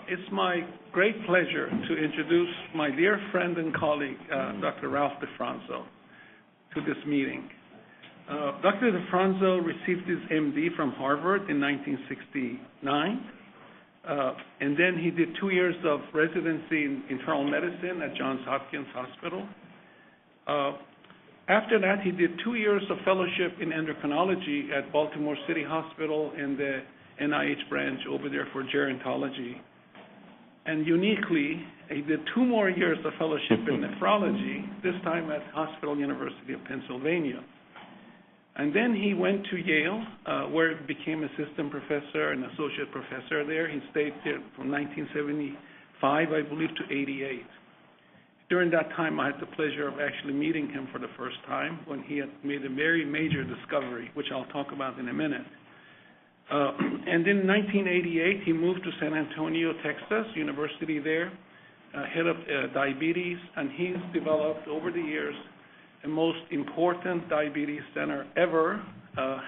It's my great pleasure to introduce my dear friend and colleague, Dr. Ralph DeFronzo, to this meeting. Dr. DeFronzo received his MD from Harvard in 1969, and then he did 2 years of residency in internal medicine at Johns Hopkins Hospital. After that, he did 2 years of fellowship in endocrinology at Baltimore City Hospital and the NIH branch over there for gerontology. And uniquely, he did 2 more years of fellowship in nephrology, this time at Hospital University of Pennsylvania. And then he went to Yale, where he became assistant professor and associate professor there. He stayed there from 1975, I believe, to 88. During that time, I had the pleasure of actually meeting him for the first time when he had made a very major discovery, which I'll talk about in a minute. And in 1988, he moved to San Antonio, Texas, university there, head of diabetes, and he's developed over the years the most important diabetes center ever,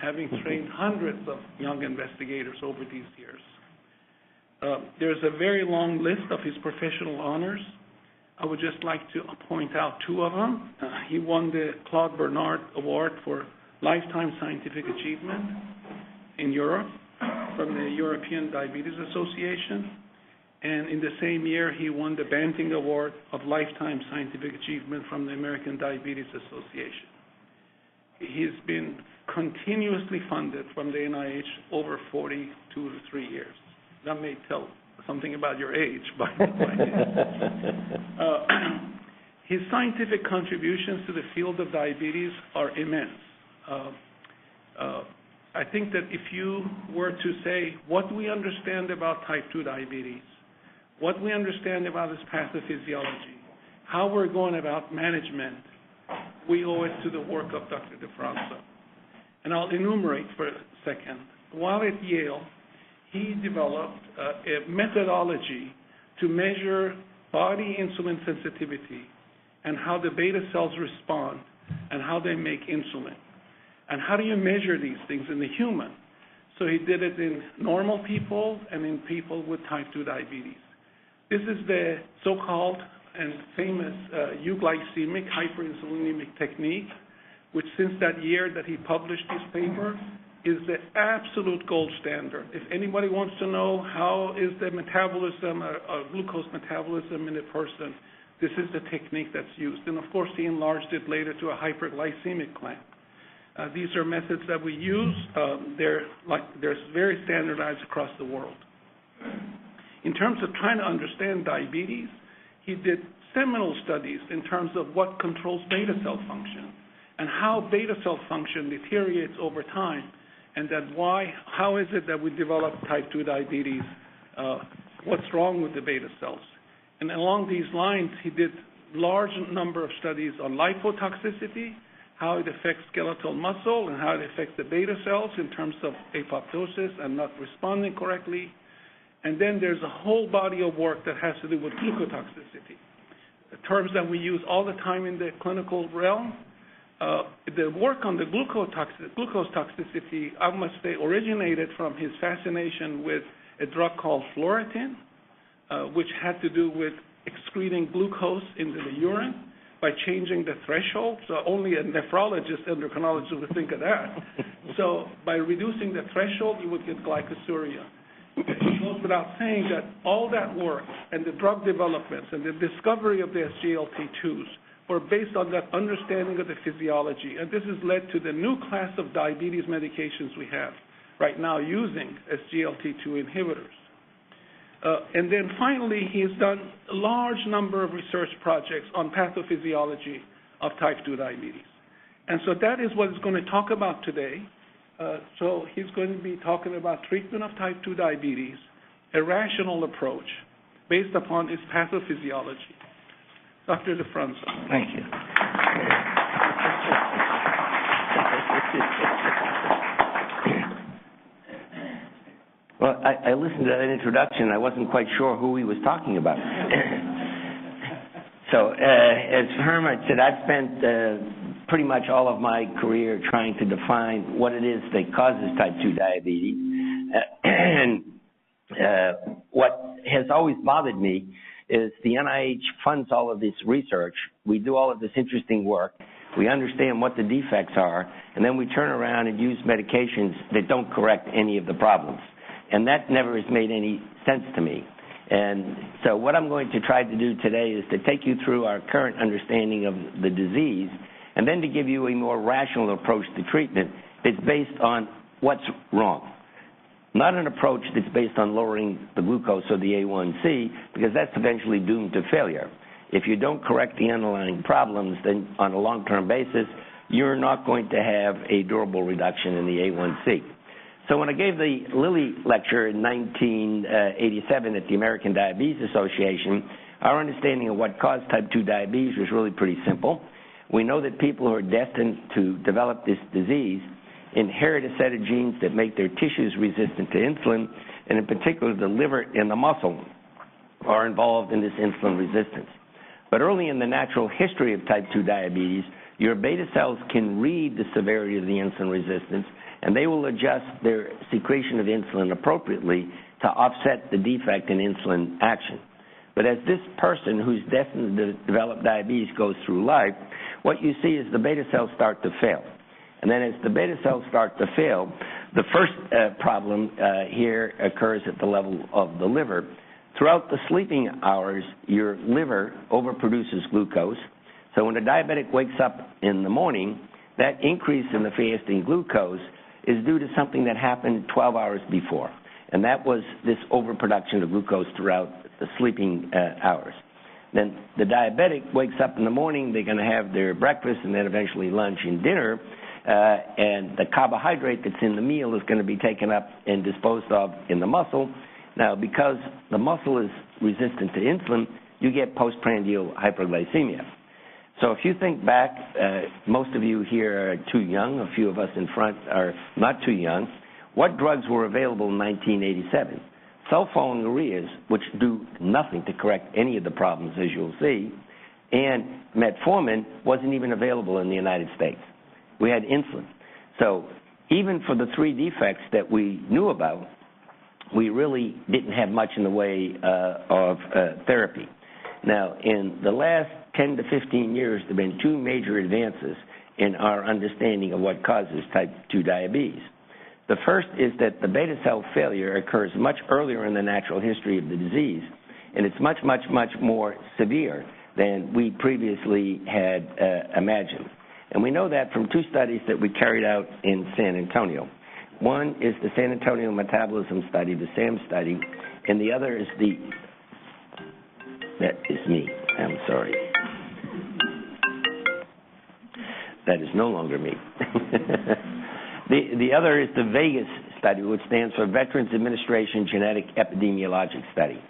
having trained hundreds of young investigators over these years. There's a very long list of his professional honors. I would just like to point out 2 of them. He won the Claude Bernard Award for Lifetime Scientific Achievement in Europe from the European Diabetes Association. And in the same year, he won the Banting Award of Lifetime Scientific Achievement from the American Diabetes Association. He's been continuously funded from the NIH over 42 to 3 years. That may tell something about your age, by the way. His scientific contributions to the field of diabetes are immense. I think that if you were to say what we understand about type 2 diabetes, what we understand about its pathophysiology, how we're going about management, we owe it to the work of Dr. DeFronzo. And I'll enumerate for a second. While at Yale, he developed a methodology to measure body insulin sensitivity and how the beta cells respond and how they make insulin. And how do you measure these things in the human? So he did it in normal people and in people with type 2 diabetes. This is the so-called and famous euglycemic hyperinsulinemic technique, which since that year that he published this paper is the absolute gold standard. If anybody wants to know how is the metabolism, glucose metabolism in a person, this is the technique that's used. And of course, he enlarged it later to a hyperglycemic clamp. These are methods that we use. They're very standardized across the world. In terms of trying to understand diabetes, he did seminal studies in terms of what controls beta cell function and how beta cell function deteriorates over time, and how is it that we develop type 2 diabetes, what's wrong with the beta cells. And along these lines, he did large number of studies on lipotoxicity, how it affects skeletal muscle, and how it affects the beta cells in terms of apoptosis and not responding correctly. And then there's a whole body of work that has to do with glucotoxicity, the terms that we use all the time in the clinical realm. The work on the glucose toxicity, I must say, originated from his fascination with a drug called Floritin, which had to do with excreting glucose into the urine by changing the threshold. So only a nephrologist, endocrinologist would think of that. So by reducing the threshold, you would get glycosuria. It goes without saying that all that work and the drug developments and the discovery of the SGLT2s were based on that understanding of the physiology. And this has led to the new class of diabetes medications we have right now using SGLT2 inhibitors. And then finally, he has done a large number of research projects on pathophysiology of type 2 diabetes. And so that is what he's going to talk about today. So he's going to be talking about treatment of type 2 diabetes, a rational approach based upon its pathophysiology. Dr. DeFronzo. Thank you. Well, I listened to that introduction. I wasn't quite sure who he was talking about. So, as Herman said, I've spent pretty much all of my career trying to define what it is that causes type 2 diabetes and what has always bothered me is the NIH funds all of this research. We do all of this interesting work. We understand what the defects are, and then we turn around and use medications that don't correct any of the problems. And that never has made any sense to me. And so what I'm going to try to do today is to take you through our current understanding of the disease, and then to give you a more rational approach to treatment that's based on what's wrong. Not an approach that's based on lowering the glucose or the A1C, because that's eventually doomed to failure. If you don't correct the underlying problems, then on a long-term basis, you're not going to have a durable reduction in the A1C. So when I gave the Lilly lecture in 1987 at the American Diabetes Association, our understanding of what caused type 2 diabetes was really pretty simple. We know that people who are destined to develop this disease inherit a set of genes that make their tissues resistant to insulin, and in particular the liver and the muscle are involved in this insulin resistance. But early in the natural history of type 2 diabetes, your beta cells can read the severity of the insulin resistance, and they will adjust their secretion of insulin appropriately to offset the defect in insulin action. But as this person who's destined to develop diabetes goes through life, what you see is the beta cells start to fail. And then as the beta cells start to fail, the first problem here occurs at the level of the liver. Throughout the sleeping hours, your liver overproduces glucose. So when a diabetic wakes up in the morning, that increase in the fasting glucose is due to something that happened 12 hours before. And that was this overproduction of glucose throughout the sleeping hours. Then the diabetic wakes up in the morning, they're going to have their breakfast and then eventually lunch and dinner, and the carbohydrate that's in the meal is going to be taken up and disposed of in the muscle. Now, because the muscle is resistant to insulin, you get postprandial hyperglycemia. So if you think back, most of you here are too young, a few of us in front are not too young. What drugs were available in 1987? Sulfonylureas, which do nothing to correct any of the problems, as you'll see, and metformin wasn't even available in the United States. We had insulin. So even for the three defects that we knew about, we really didn't have much in the way of therapy. Now, in the last 10 to 15 years, there have been two major advances in our understanding of what causes type 2 diabetes. The first is that the beta cell failure occurs much earlier in the natural history of the disease, and it's much, much, much more severe than we previously had imagined. And we know that from two studies that we carried out in San Antonio. One is the San Antonio Metabolism Study, the SAM study, and the other is that is me, I'm sorry. That is no longer me. The other is the Vegas study, which stands for Veterans Administration Genetic Epidemiologic Study.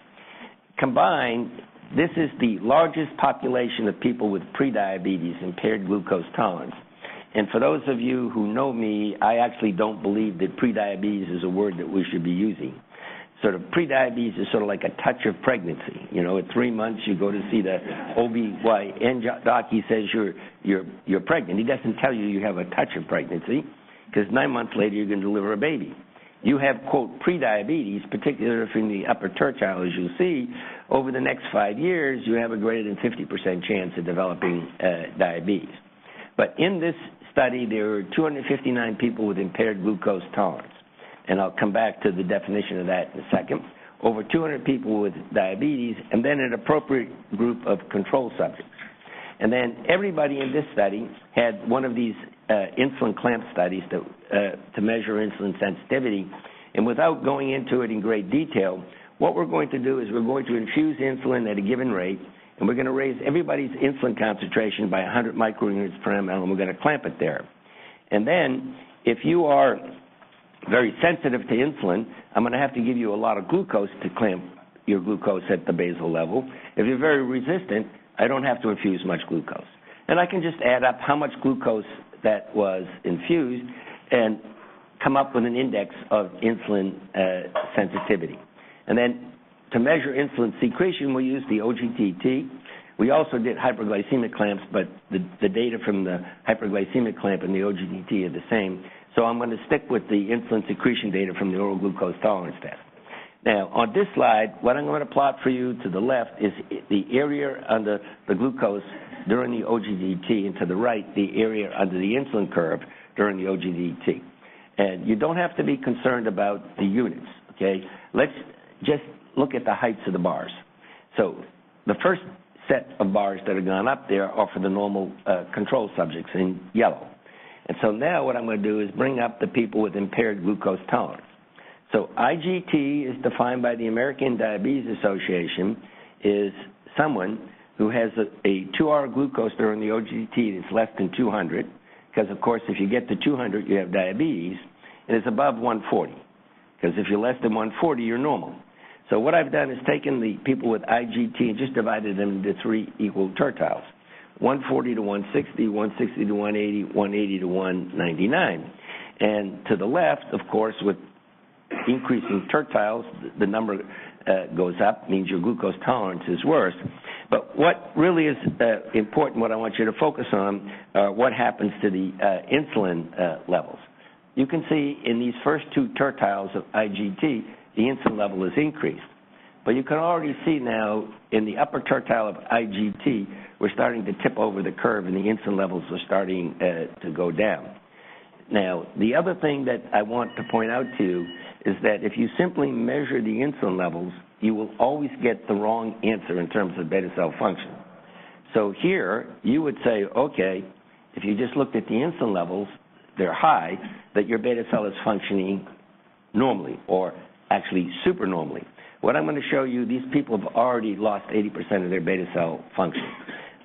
Combined, this is the largest population of people with prediabetes, impaired glucose tolerance. And for those of you who know me, I actually don't believe that prediabetes is a word that we should be using. Sort of prediabetes is sort of like a touch of pregnancy. You know, at 3 months you go to see the OB/GYN doc. He says you're pregnant. He doesn't tell you you have a touch of pregnancy, because 9 months later you're going to deliver a baby. You have, quote, prediabetes, particularly if in the upper tertile, as you'll see. Over the next 5 years, you have a greater than 50% chance of developing diabetes. But in this study, there were 259 people with impaired glucose tolerance. And I'll come back to the definition of that in a second. Over 200 people with diabetes, and then an appropriate group of control subjects. And then everybody in this study had one of these insulin clamp studies to measure insulin sensitivity. And without going into it in great detail, what we're going to do is we're going to infuse insulin at a given rate, and we're going to raise everybody's insulin concentration by 100 microunits per ml, and we're going to clamp it there. And then if you are very sensitive to insulin, I'm going to have to give you a lot of glucose to clamp your glucose at the basal level. If you're very resistant, I don't have to infuse much glucose. And I can just add up how much glucose that was infused and come up with an index of insulin sensitivity. And then to measure insulin secretion, we use the OGTT. We also did hyperglycemic clamps, but the data from the hyperglycemic clamp and the OGTT are the same. So I'm going to stick with the insulin secretion data from the oral glucose tolerance test. Now, on this slide, what I'm going to plot for you to the left is the area under the glucose during the OGTT, and to the right, the area under the insulin curve during the OGTT. And you don't have to be concerned about the units, okay? Let's just look at the heights of the bars. So the first set of bars that have gone up there are for the normal control subjects in yellow. And so now what I'm going to do is bring up the people with impaired glucose tolerance. So IGT is defined by the American Diabetes Association is someone who has a 2-hour glucose during the OGTT that's less than 200, because, of course, if you get to 200, you have diabetes, and it's above 140, because if you're less than 140, you're normal. So what I've done is taken the people with IGT and just divided them into 3 equal tertiles, 140 to 160, 160 to 180, 180 to 199. And to the left, of course, with increasing tertiles, the number goes up, means your glucose tolerance is worse. But what really is important, what I want you to focus on, what happens to the insulin levels. You can see in these first 2 tertiles of IGT, the insulin level is increased. But you can already see now in the upper tertile of IGT, we're starting to tip over the curve and the insulin levels are starting to go down. Now, the other thing that I want to point out to you is that if you simply measure the insulin levels, you will always get the wrong answer in terms of beta cell function. So here, you would say, okay, if you just looked at the insulin levels, they're high, that your beta cell is functioning normally, or actually supernormally. What I'm going to show you, these people have already lost 80% of their beta cell function.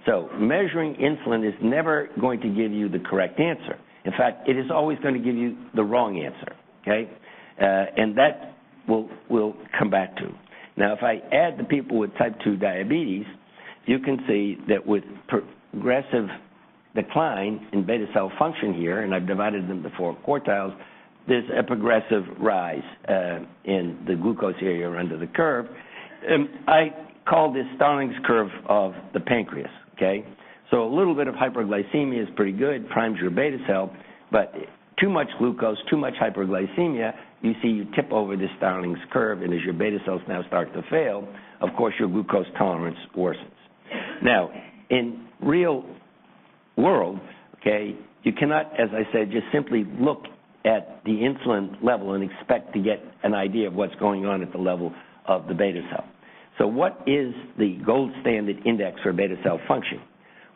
So measuring insulin is never going to give you the correct answer. In fact, it is always going to give you the wrong answer, okay? And that we'll come back to. Now, if I add the people with type 2 diabetes, you can see that with progressive decline in beta cell function here, and I've divided them into 4 quartiles, there's a progressive rise in the glucose area under the curve. I call this Starling's curve of the pancreas, okay? So a little bit of hyperglycemia is pretty good, primes your beta cell, but too much glucose, too much hyperglycemia, you see you tip over this Starling's curve, and as your beta cells now start to fail, of course your glucose tolerance worsens. Now, in real world, okay, you cannot, as I said, just simply look at the insulin level and expect to get an idea of what's going on at the level of the beta cell. So what is the gold standard index for beta cell function?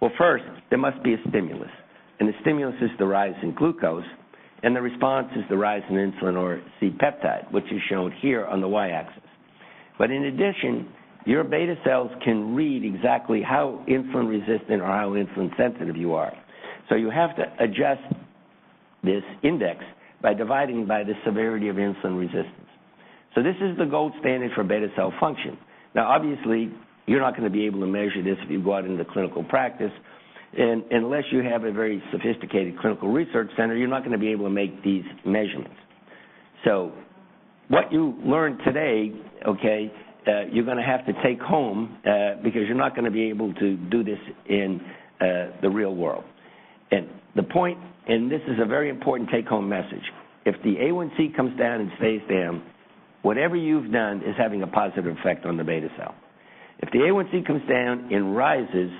Well, first, there must be a stimulus, and the stimulus is the rise in glucose, and the response is the rise in insulin or C-peptide, which is shown here on the y-axis. But in addition, your beta cells can read exactly how insulin resistant or how insulin sensitive you are. So you have to adjust this index by dividing by the severity of insulin resistance. So this is the gold standard for beta cell function. Now, obviously, you're not going to be able to measure this if you go out into clinical practice, and unless you have a very sophisticated clinical research center, you're not going to be able to make these measurements. So what you learned today, okay, you're going to have to take home because you're not going to be able to do this in the real world. And the point, and this is a very important take-home message, if the A1C comes down and stays down, whatever you've done is having a positive effect on the beta cell. If the A1C comes down and rises,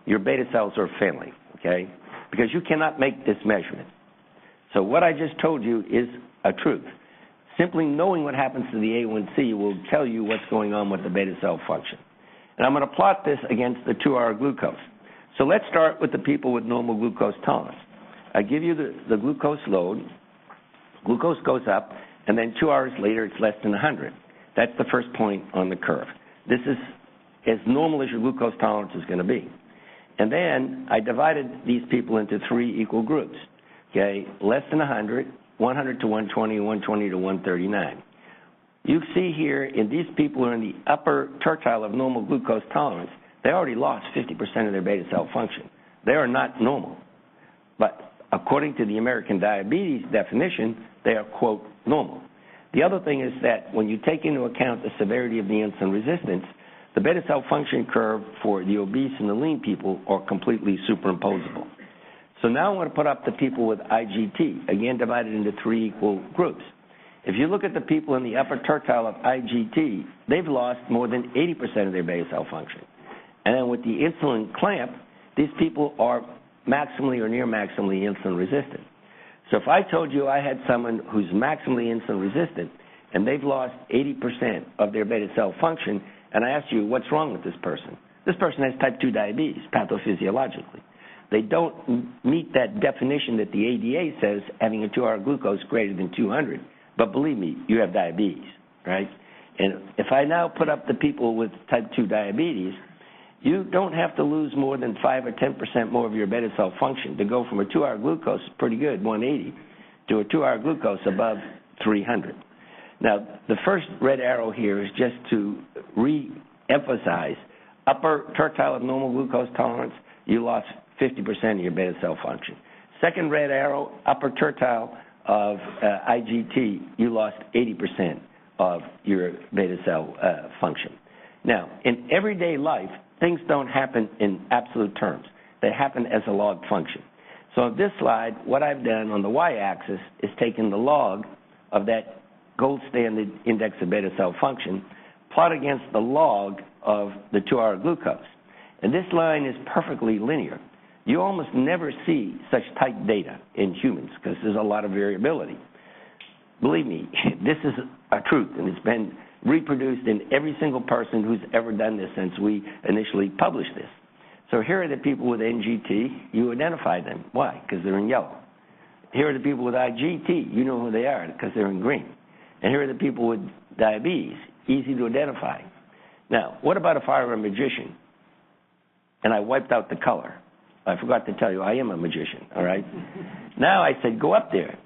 your beta cells are failing, okay, because you cannot make this measurement. So what I just told you is a truth. Simply knowing what happens to the A1C will tell you what's going on with the beta cell function. And I'm going to plot this against the 2-hour glucose. So let's start with the people with normal glucose tolerance. I give you the glucose load. Glucose goes up, and then 2 hours later, it's less than 100. That's the first point on the curve. This is as normal as your glucose tolerance is going to be. And then I divided these people into 3 equal groups, okay, less than 100, 100 to 120, 120 to 139. You see here, in these people who are in the upper tertile of normal glucose tolerance, they already lost 50% of their beta cell function. They are not normal. But according to the American Diabetes definition, they are, quote, normal. The other thing is that when you take into account the severity of the insulin resistance, the beta cell function curve for the obese and the lean people are completely superimposable. So now I'm going to put up the people with IGT, again divided into 3 equal groups. If you look at the people in the upper tertile of IGT, they've lost more than 80% of their beta cell function. And then with the insulin clamp, these people are maximally or near maximally insulin resistant. So if I told you I had someone who's maximally insulin resistant and they've lost 80% of their beta cell function, and I asked you, what's wrong with this person has type 2 diabetes, pathophysiologically. They don't meet that definition that the ADA says, having a 2-hour glucose greater than 200. But believe me, you have diabetes, right? And if I now put up the people with type 2 diabetes, you don't have to lose more than 5 or 10% more of your beta cell function to go from a 2-hour glucose, pretty good, 180, to a 2-hour glucose above 300. Now, the first red arrow here is just to re-emphasize upper tertile of normal glucose tolerance, you lost 50% of your beta cell function. Second red arrow, upper tertile of IGT, you lost 80% of your beta cell function. Now, in everyday life, things don't happen in absolute terms. They happen as a log function. So on this slide, what I've done on the y-axis is taken the log of that gold standard index of beta cell function, plot against the log of the 2-hour glucose. And this line is perfectly linear. You almost never see such tight data in humans because there's a lot of variability. Believe me, this is a truth, and it's been reproduced in every single person who's ever done this since we initially published this. So here are the people with NGT. You identify them. Why? Because they're in yellow. Here are the people with IGT. You know who they are because they're in green. And here are the people with diabetes. Easy to identify. Now, what about if I were a magician and I wiped out the color? I forgot to tell you, I am a magician, all right? Now I said, go up there.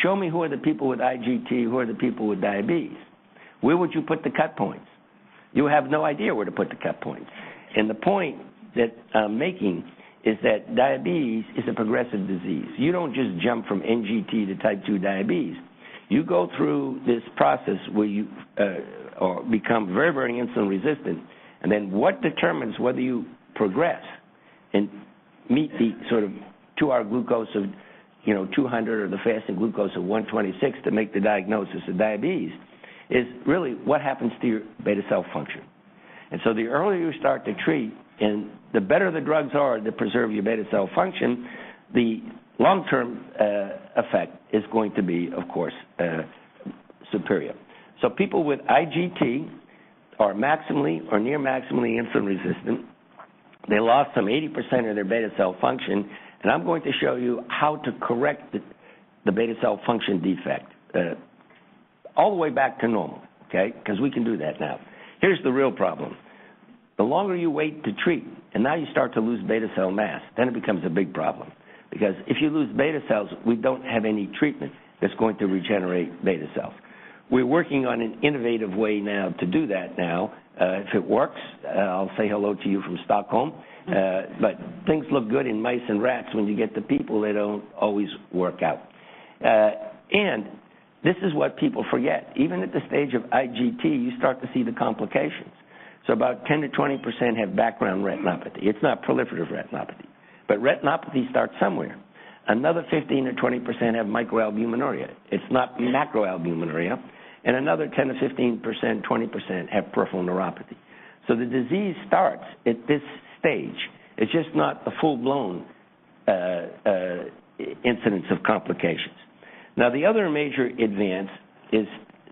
Show me who are the people with IGT, who are the people with diabetes. Where would you put the cut points? You have no idea where to put the cut points. And the point that I'm making is that diabetes is a progressive disease. You don't just jump from NGT to type 2 diabetes. You go through this process where you or become very, very insulin resistant, and then what determines whether you progress and meet the sort of 2-hour glucose of 200 or the fasting glucose of 126 to make the diagnosis of diabetes is really what happens to your beta cell function. And so the earlier you start to treat and the better the drugs are that preserve your beta cell function, the long-term effect is going to be, of course, superior. So people with IGT are maximally or near maximally insulin resistant. They lost some 80% of their beta cell function, and I'm going to show you how to correct the beta cell function defect all the way back to normal, okay, because we can do that now. Here's the real problem. The longer you wait to treat, and now you start to lose beta cell mass, then it becomes a big problem. Because if you lose beta cells, we don't have any treatment that's going to regenerate beta cells. We're working on an innovative way now to do that now. If it works, I'll say hello to you from Stockholm. But things look good in mice and rats. When you get to people, they don't always work out. And this is what people forget. Even at the stage of IGT, you start to see the complications. So about 10 to 20% have background retinopathy. It's not proliferative retinopathy. But retinopathy starts somewhere. Another 15 or 20% have microalbuminuria. It's not macroalbuminuria. And another 10 to 15%, 20% have peripheral neuropathy. So the disease starts at this stage. It's just not a full-blown incidence of complications. Now, the other major advance is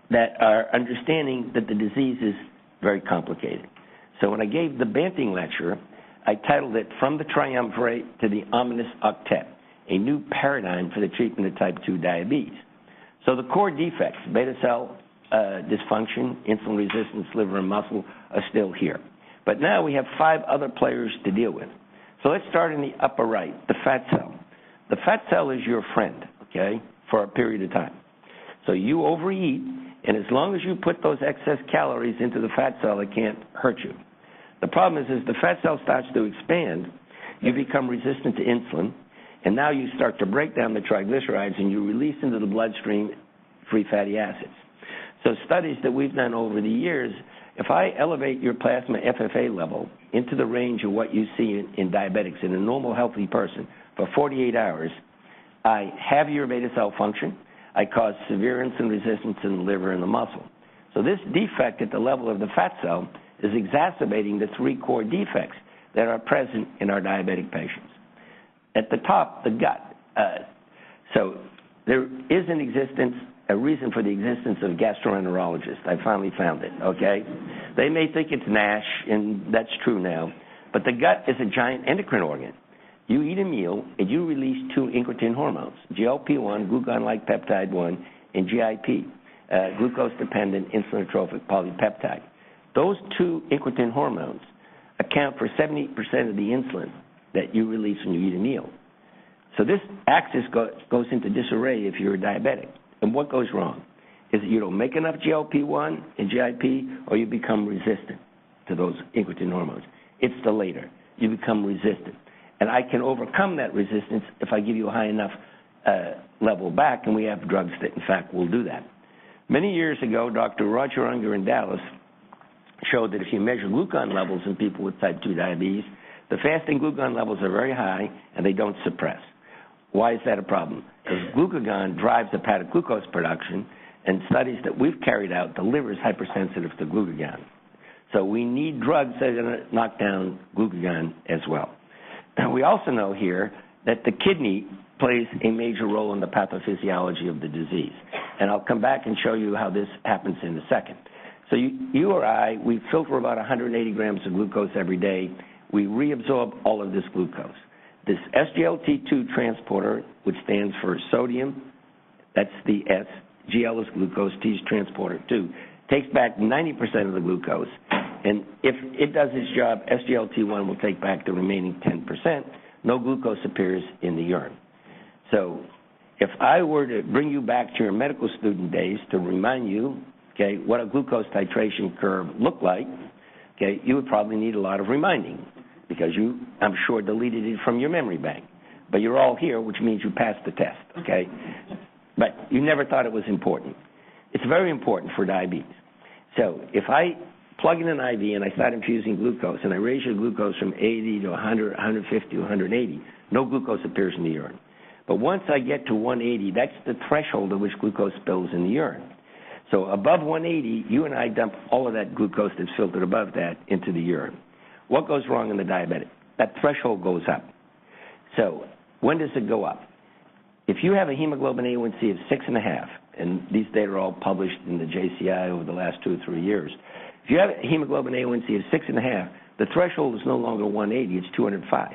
that our understanding that the disease is very complicated. So when I gave the Banting lecture, I titled it From the Triumvirate to the Ominous Octet, a new paradigm for the treatment of type 2 diabetes. So the core defects, beta cell dysfunction, insulin resistance, liver and muscle, are still here. But now we have 5 other players to deal with. So let's start in the upper right, the fat cell. The fat cell is your friend, okay, for a period of time. So you overeat, and as long as you put those excess calories into the fat cell, it can't hurt you. The problem is, as the fat cell starts to expand, you become resistant to insulin, and now you start to break down the triglycerides, and you release into the bloodstream free fatty acids. So studies that we've done over the years, if I elevate your plasma FFA level into the range of what you see in diabetics in a normal, healthy person for 48 hours, I have your beta cell function, I cause severe insulin resistance in the liver and the muscle. So this defect at the level of the fat cell is exacerbating the three core defects that are present in our diabetic patients. At the top, the gut. So there is a reason for the existence of gastroenterologists. I finally found it, okay? They may think it's NASH, and that's true now, but the gut is a giant endocrine organ. You eat a meal, and you release two incretin hormones, GLP-1, glucagon-like peptide 1, and GIP, glucose-dependent insulin-trophic polypeptide. Those two incretin hormones account for 70% of the insulin that you release when you eat a meal. So this axis goes into disarray if you're a diabetic. And what goes wrong? Is that you don't make enough GLP-1 and GIP, or you become resistant to those incretin hormones. It's the later. You become resistant. And I can overcome that resistance if I give you a high enough level back, and we have drugs that, in fact, will do that. Many years ago, Dr. Roger Unger in Dallas showed that if you measure glucagon levels in people with type 2 diabetes, the fasting glucagon levels are very high, and they don't suppress. Why is that a problem? Because glucagon drives hepatic glucose production, and studies that we've carried out, the liver is hypersensitive to glucagon. So we need drugs that are going to knock down glucagon as well. And we also know here that the kidney plays a major role in the pathophysiology of the disease. And I'll come back and show you how this happens in a second. So you or I, we filter about 180 grams of glucose every day. We reabsorb all of this glucose. This SGLT2 transporter, which stands for sodium, that's the S, GL is glucose, T is transporter 2, takes back 90% of the glucose. And if it does its job, SGLT1 will take back the remaining 10%. No glucose appears in the urine. So if I were to bring you back to your medical student days to remind you, okay, what a glucose titration curve looked like, okay, you would probably need a lot of reminding because you, I'm sure, deleted it from your memory bank. But you're all here, which means you passed the test, okay? But you never thought it was important. It's very important for diabetes. So if I plug in an IV and I start infusing glucose and I raise your glucose from 80 to 100, 150, 180, no glucose appears in the urine. But once I get to 180, that's the threshold at which glucose spills in the urine. So above 180, you and I dump all of that glucose that's filtered above that into the urine. What goes wrong in the diabetic? That threshold goes up. So when does it go up? If you have a hemoglobin A1C of 6.5, and these data are all published in the JCI over the last 2 or 3 years, if you have a hemoglobin A1C of 6.5, the threshold is no longer 180, it's 205.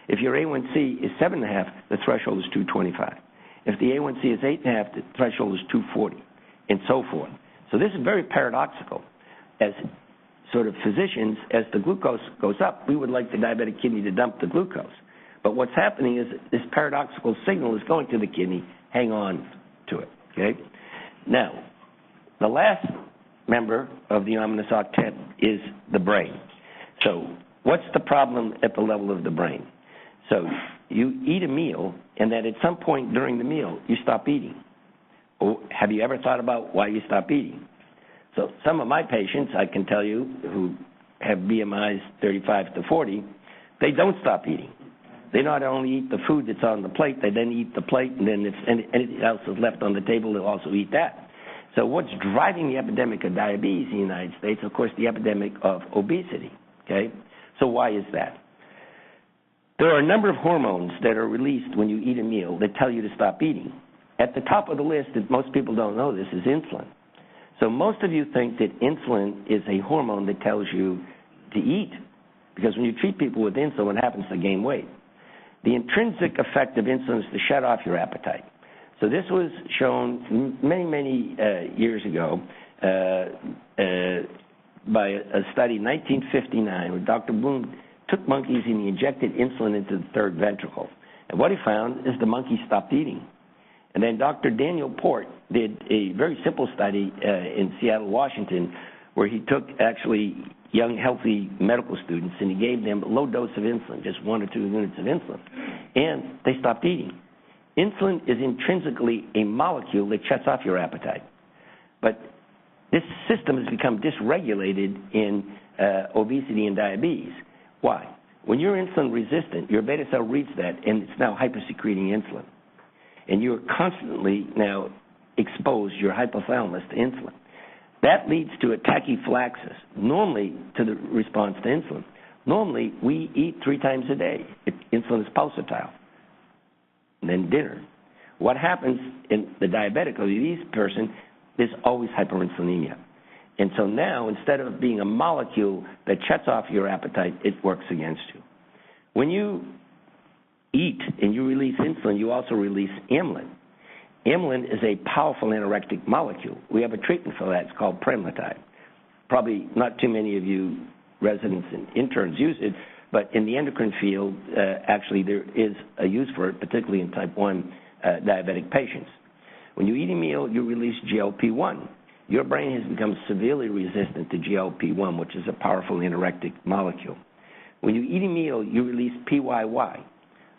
If your A1C is 7.5, the threshold is 225. If the A1C is 8.5, the threshold is 240, and so forth. So this is very paradoxical. As sort of physicians, as the glucose goes up, we would like the diabetic kidney to dump the glucose. But what's happening is this paradoxical signal is going to the kidney. Hang on to it, okay? Now, the last member of the ominous octet is the brain. So what's the problem at the level of the brain? So you eat a meal, and then at some point during the meal, you stop eating. Or have you ever thought about why you stop eating? So some of my patients, I can tell you, who have BMIs 35 to 40, they don't stop eating. They not only eat the food that's on the plate, they then eat the plate, and then if anything else is left on the table, they'll also eat that. So what's driving the epidemic of diabetes in the United States, of course, the epidemic of obesity, okay? So why is that? There are a number of hormones that are released when you eat a meal that tell you to stop eating. At the top of the list, that most people don't know this, is insulin. So most of you think that insulin is a hormone that tells you to eat, because when you treat people with insulin, what happens to gain weight? The intrinsic effect of insulin is to shut off your appetite. So this was shown many, many years ago by a study in 1959 where Dr. Bloom took monkeys and he injected insulin into the third ventricle. And what he found is the monkeys stopped eating. And then Dr. Daniel Port did a very simple study in Seattle, Washington, where he took actually young, healthy medical students and he gave them a low dose of insulin, just 1 or 2 units of insulin, and they stopped eating. Insulin is intrinsically a molecule that shuts off your appetite. But this system has become dysregulated in obesity and diabetes. Why? When you're insulin resistant, your beta cell reads that and it's now hypersecreting insulin. and you're constantly now exposed your hypothalamus to insulin. That leads to a tachyphylaxis, normally to the response to insulin. Normally, we eat 3 times a day. Insulin is pulsatile. And then dinner. What happens in the diabetic or obese person, there's always hyperinsulinemia. And so now, instead of being a molecule that shuts off your appetite, it works against you. When you eat and you release insulin, you also release amylin. Amylin is a powerful anorectic molecule. We have a treatment for that. It's called pramlintide. Probably not too many of you residents and interns use it, but in the endocrine field, actually there is a use for it, particularly in type 1 diabetic patients. When you eat a meal, you release GLP-1. Your brain has become severely resistant to GLP-1, which is a powerful anorectic molecule. When you eat a meal, you release PYY,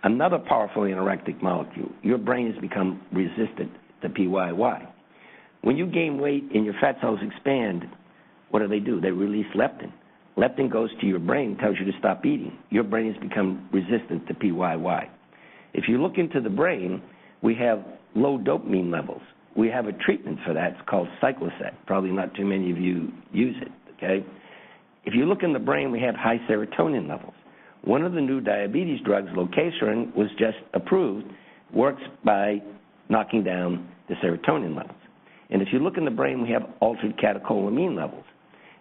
another powerful anorectic molecule. Your brain has become resistant to PYY. When you gain weight and your fat cells expand, what do? They release leptin. Leptin goes to your brain, tells you to stop eating. Your brain has become resistant to PYY. If you look into the brain, we have low dopamine levels. We have a treatment for that. It's called cycloset. Probably not too many of you use it, okay? If you look in the brain, we have high serotonin levels. One of the new diabetes drugs, locazepin, was just approved, works by knocking down the serotonin levels. And if you look in the brain, we have altered catecholamine levels.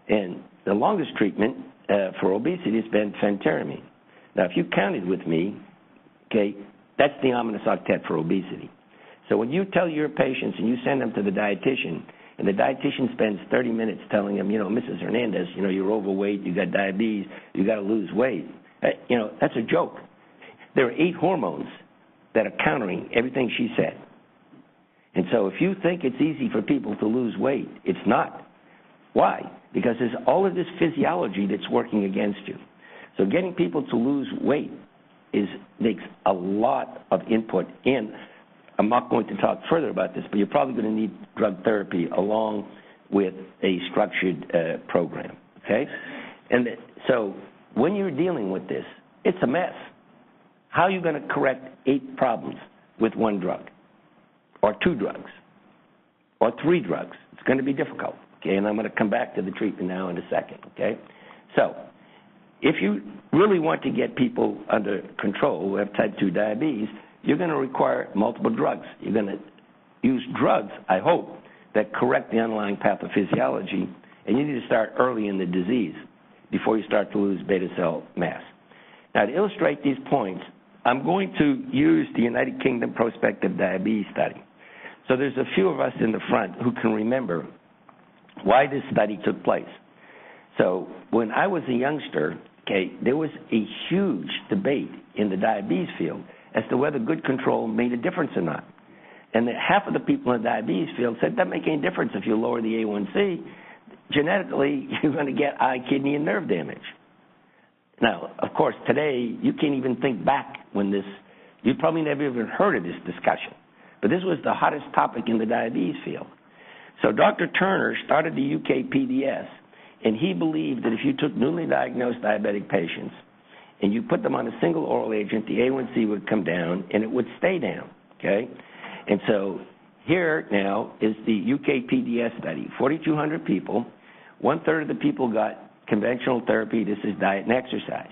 And the longest treatment for obesity has been phentermine. Now, if you counted with me, okay, that's the ominous octet for obesity. So when you tell your patients and you send them to the dietitian, and the dietitian spends 30 minutes telling them, Mrs. Hernandez, you're overweight, you got diabetes, you got to lose weight, that's a joke. There are 8 hormones that are countering everything she said. And so if you think it's easy for people to lose weight, it's not. Why? Because there's all of this physiology that's working against you. So getting people to lose weight makes a lot of input in. I'm not going to talk further about this, but you're probably going to need drug therapy along with a structured program, okay? And so when you're dealing with this, it's a mess. How are you going to correct 8 problems with 1 drug or 2 drugs or 3 drugs? It's going to be difficult, okay? And I'm going to come back to the treatment now in a second, okay? So if you really want to get people under control who have type 2 diabetes, you're going to require multiple drugs. You're going to use drugs, I hope, that correct the underlying pathophysiology, and you need to start early in the disease before you start to lose beta cell mass. Now, to illustrate these points, I'm going to use the United Kingdom prospective diabetes study. So there's a few of us in the front who can remember why this study took place. So when I was a youngster, okay, there was a huge debate in the diabetes field as to whether good control made a difference or not. And half of the people in the diabetes field said, doesn't make any difference if you lower the A1C. Genetically, you're going to get eye, kidney, and nerve damage. Now, of course, today, you can't even think back when you probably never even heard of this discussion. But this was the hottest topic in the diabetes field. So Dr. Turner started the UK PDS, and he believed that if you took newly diagnosed diabetic patients and you put them on a single oral agent, the A1C would come down, and it would stay down, okay? And so here now is the UK PDS study, 4,200 people. 1/3 of the people got conventional therapy. This is diet and exercise.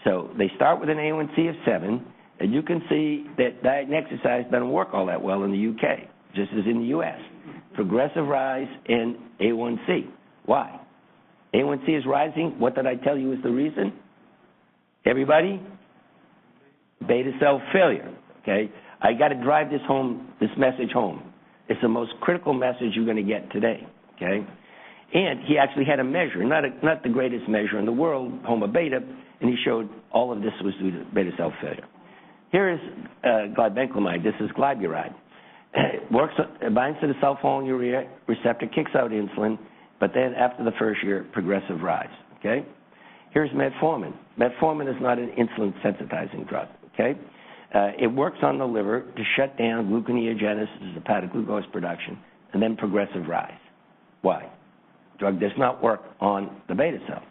So they start with an A1C of 7, and you can see that diet and exercise doesn't work all that well in the UK, just as in the US. Progressive rise in A1C. Why? A1C is rising. What did I tell you is the reason? Everybody? Beta cell failure, okay? I got to drive this message home. It's the most critical message you're going to get today, okay? And he actually had a measure, not the greatest measure in the world, HOMA beta, and he showed all of this was due to beta cell failure. Here is glibenclamide. This is glyburide. It binds to the sulfonylurea receptor, kicks out insulin, but then after the first year, progressive rise, okay? Here's metformin. Metformin is not an insulin-sensitizing drug, okay? It works on the liver to shut down gluconeogenesis, hepatic glucose production, and then progressive rise. Why? Drug does not work on the beta cell.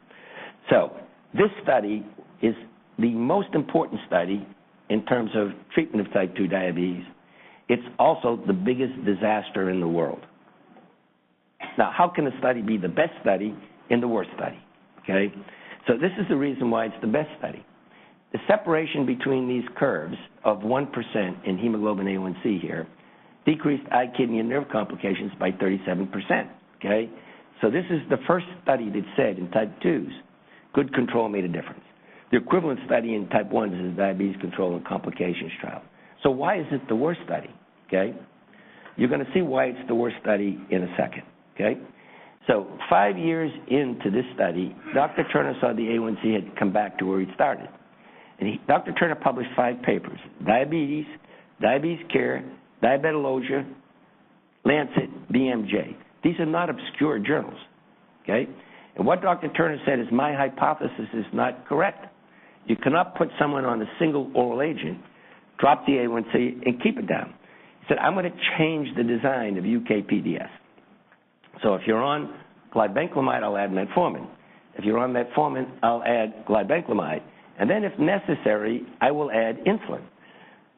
So this study is the most important study in terms of treatment of type 2 diabetes. it's also the biggest disaster in the world. Now, how can a study be the best study in the worst study? Okay? So this is the reason why it's the best study. The separation between these curves of 1% in hemoglobin A1C here decreased eye, kidney, and nerve complications by 37%. Okay? So this is the first study that said in type 2s, good control made a difference. The equivalent study in type 1s is diabetes control and complications trial. So why is it the worst study? Okay? You're going to see why it's the worst study in a second. Okay? So 5 years into this study, Dr. Turner saw the A1C had come back to where he started. And Dr. Turner published 5 papers: Diabetes, Diabetes Care, Diabetologia, Lancet, BMJ. These are not obscure journals. Okay? And what Dr. Turner said is, my hypothesis is not correct. You cannot put someone on a single oral agent, drop the A1C, and keep it down. He said, I'm going to change the design of UKPDS. So if you're on glibenclamide, I'll add metformin. If you're on metformin, I'll add glibenclamide. And then if necessary, I will add insulin.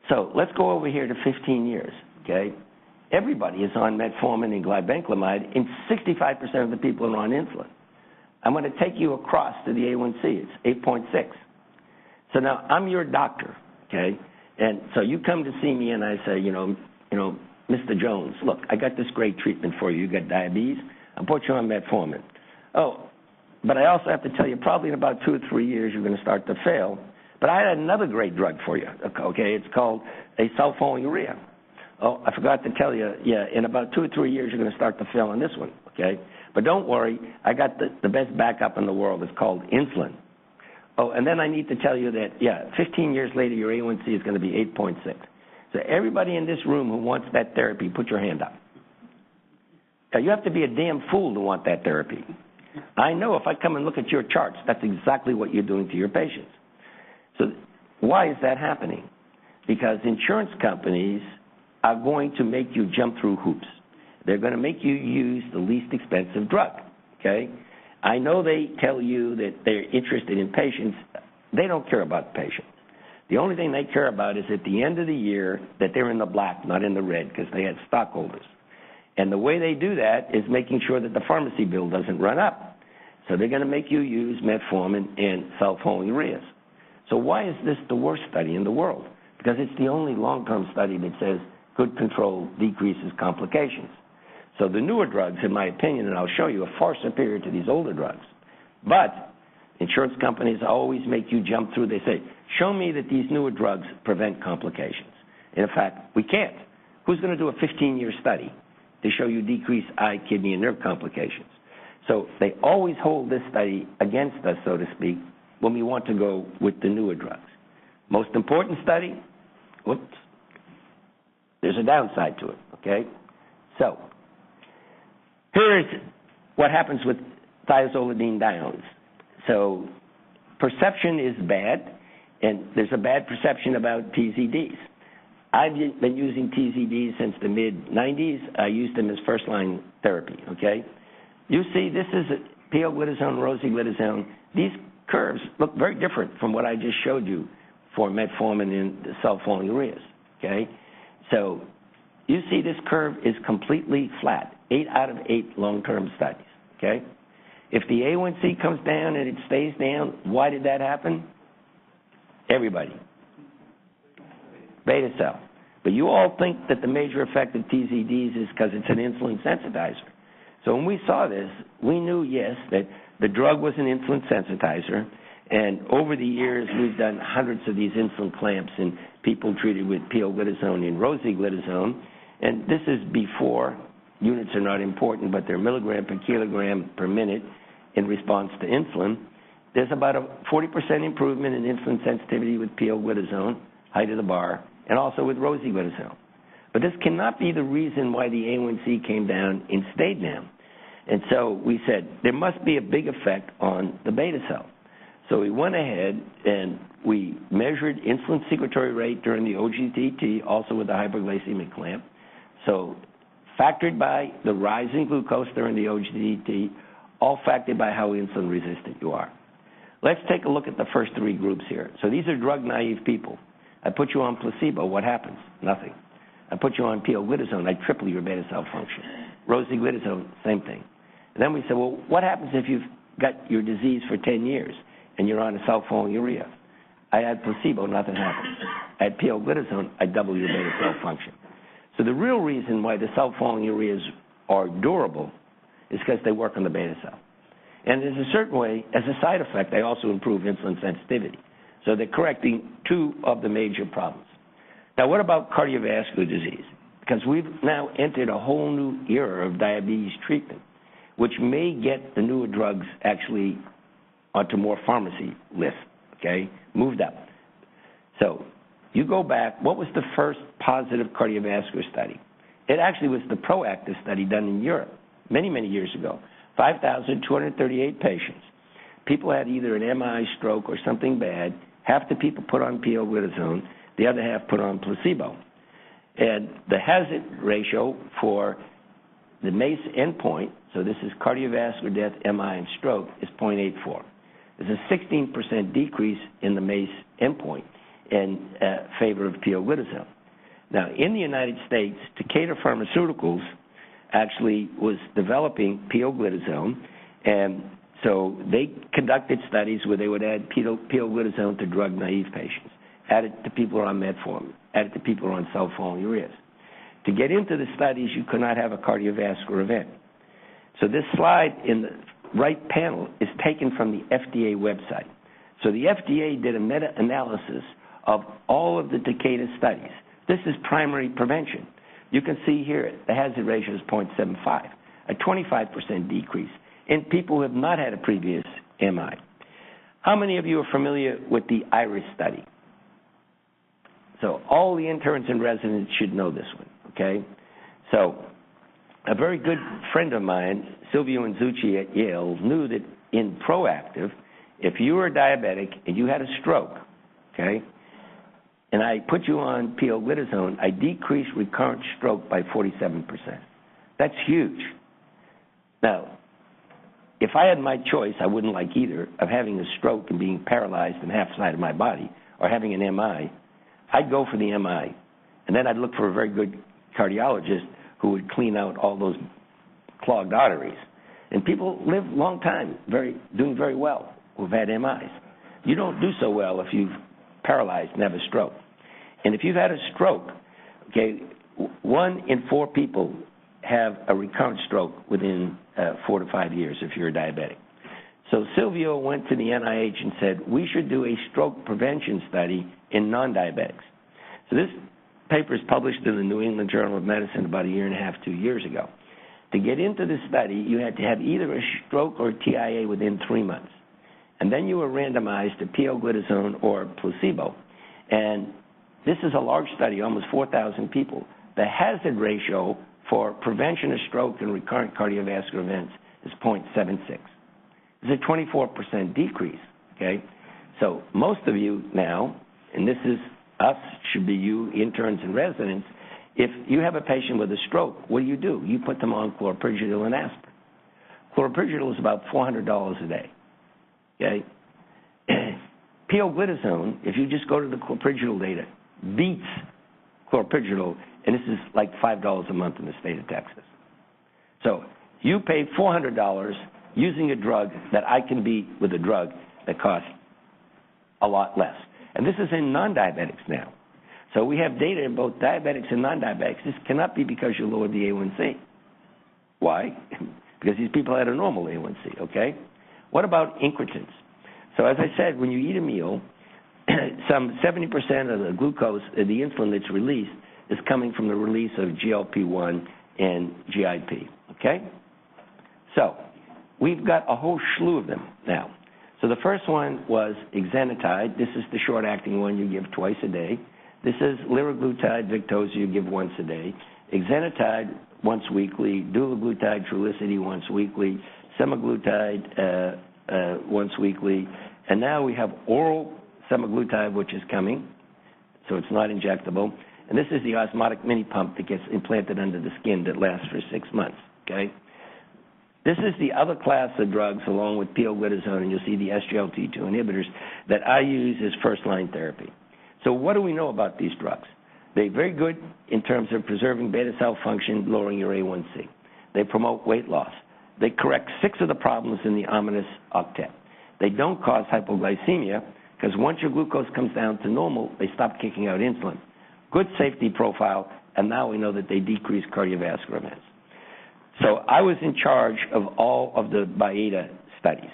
So let's go over here to 15 years, okay? Everybody is on metformin and glibenclamide, and 65% of the people are on insulin. I'm going to take you across to the A1C. It's 8.6. So now I'm your doctor, okay? And so you come to see me and I say, you know, Mr. Jones, look, I got this great treatment for you. You got diabetes. I'll put you on metformin. Oh, but I also have to tell you, probably in about 2 or 3 years, you're going to start to fail. But I had another great drug for you, okay? It's called a sulfonylurea. Oh, I forgot to tell you, yeah, in about 2 or 3 years, you're going to start to fail on this one, okay? But don't worry, I got the best backup in the world. It's called insulin. Oh, and then I need to tell you that, yeah, 15 years later, your A1C is going to be 8.6. So everybody in this room who wants that therapy, put your hand up. Now, you have to be a damn fool to want that therapy. I know if I come and look at your charts, that's exactly what you're doing to your patients. So why is that happening? Because insurance companies are going to make you jump through hoops. They're going to make you use the least expensive drug, okay? I know they tell you that they're interested in patients. They don't care about patients. The only thing they care about is at the end of the year that they're in the black, not in the red, because they had stockholders. And the way they do that is making sure that the pharmacy bill doesn't run up. So they're going to make you use metformin and sulfonylureas. So why is this the worst study in the world? Because it's the only long-term study that says good control decreases complications. So the newer drugs, in my opinion, and I'll show you, are far superior to these older drugs. But insurance companies always make you jump through. They say, show me that these newer drugs prevent complications. And in fact, we can't. Who's going to do a 15-year study to show you decreased eye, kidney, and nerve complications? So they always hold this study against us, so to speak, when we want to go with the newer drugs. Most important study, whoops, there's a downside to it, okay? So here's what happens with thiazolidinediones. So perception is bad, and there's a bad perception about TZDs. I've been using TZDs since the mid-90s. I used them as first-line therapy, okay? You see, this is pioglitazone, rosiglitazone. These curves look very different from what I just showed you for metformin and the sulfonylureas, okay? So you see this curve is completely flat, 8 out of 8 long-term studies, okay? If the A1C comes down and it stays down, why did that happen? Everybody. Beta cell. But you all think that the major effect of TZDs is because it's an insulin sensitizer. So when we saw this, we knew, yes, that the drug was an insulin sensitizer, and over the years, we've done hundreds of these insulin clamps in people treated with pioglitazone and rosiglitazone, and this is before. Units are not important, but they're milligram per kilogram per minute in response to insulin. There's about a 40% improvement in insulin sensitivity with pioglitazone, height of the bar, and also with rosiglitazone. But this cannot be the reason why the A1C came down and stayed down. And so we said, there must be a big effect on the beta cell. So we went ahead and we measured insulin secretory rate during the OGTT, also with the hyperglycemic clamp. So factored by the rise in glucose during the OGTT, all factored by how insulin resistant you are. Let's take a look at the first 3 groups here. So these are drug-naive people. I put you on placebo. What happens? Nothing. I put you on pioglitazone, I triple your beta cell function. Rosiglitazone, same thing. And then we said, well, what happens if you've got your disease for 10 years and you're on a sulfonylurea? I add placebo, nothing happens. I add pioglitazone, I double your beta cell function. So the real reason why the sulfonylureas are durable is because they work on the beta cell. And in a certain way, as a side effect, they also improve insulin sensitivity. So they're correcting two of the major problems. Now, what about cardiovascular disease? Because we've now entered a whole new era of diabetes treatment, which may get the newer drugs actually onto more pharmacy lists, okay, moved up. So you go back, what was the first positive cardiovascular study? It actually was the PROACTIVE study done in Europe many, many years ago. 5,238 patients. People had either an MI, stroke, or something bad. Half the people put on pioglitazone, the other half put on placebo. And the hazard ratio for the MACE endpoint, so this is cardiovascular death, MI, and stroke, is 0.84. There's a 16% decrease in the MACE endpoint in favor of pioglitazone. Now, in the United States, Takeda Pharmaceuticals actually was developing pioglitazone, and so they conducted studies where they would add pioglitazone to drug-naive patients, add it to people who are on metformin, add it to people who are on sulfonylureas. To get into the studies, you could not have a cardiovascular event. So this slide in the right panel is taken from the FDA website. So the FDA did a meta-analysis of all of the Takeda studies. This is primary prevention. You can see here the hazard ratio is 0.75, a 25% decrease in people who have not had a previous MI. How many of you are familiar with the IRIS study? So all the interns and residents should know this one, okay? So a very good friend of mine, Silvio Inzucci at Yale, knew that in PROACTIVE, if you were diabetic and you had a stroke, okay, and I put you on pioglitazone, I decreased recurrent stroke by 47%. That's huge. Now, if I had my choice, I wouldn't like either of having a stroke and being paralyzed in half the side of my body or having an MI. I'd go for the MI, and then I'd look for a very good cardiologist who would clean out all those clogged arteries. And people live a long time, doing very well, who've had MIs. You don't do so well if you've paralyzed and have a stroke. And if you've had a stroke, okay, 1 in 4 people have a recurrent stroke within 4 to 5 years if you're a diabetic. So Silvio went to the NIH and said, we should do a stroke prevention study in non-diabetics. So this paper is published in the New England Journal of Medicine about 1.5 years, 2 years ago. To get into the study, you had to have either a stroke or TIA within 3 months. And then you were randomized to pioglitazone or placebo. And this is a large study, almost 4,000 people. The hazard ratio for prevention of stroke and recurrent cardiovascular events is 0.76. It's a 24% decrease, okay? So most of you now, and this is us, should be you, interns and residents, if you have a patient with a stroke, what do? You put them on chlorpridogrel and aspirin. Chlorpridogrel is about $400 a day, okay? Pioglitazone, if you just go to the chlorpridogrel data, beats chlorpridogrel, and this is like $5 a month in the state of Texas. So you pay $400 using a drug that I can beat with a drug that costs a lot less. And this is in non-diabetics now. So we have data in both diabetics and non-diabetics. This cannot be because you lowered the A1C. Why? Because these people had a normal A1C, okay? What about incretins? So as I said, when you eat a meal, some 70% of the glucose, the insulin that's released, is coming from the release of GLP-1 and GIP, okay? So we've got a whole slew of them now. So the first one was EXENATIDE. This is the short-acting one you give twice a day. This is liraglutide, Victoza, you give once a day. EXENATIDE once weekly, dulaglutide, Trulicity once weekly, semaglutide once weekly, and now we have oral semaglutide, which is coming, so it's not injectable. And this is the osmotic mini pump that gets implanted under the skin that lasts for 6 months, okay? This is the other class of drugs, along with pioglitazone, and you'll see the SGLT2 inhibitors, that I use as first-line therapy. So what do we know about these drugs? They're very good in terms of preserving beta cell function, lowering your A1C. They promote weight loss. They correct 6 of the problems in the ominous octet. They don't cause hypoglycemia because once your glucose comes down to normal, they stop kicking out insulin. Good safety profile, and now we know that they decrease cardiovascular events. So I was in charge of all of the BIETA studies,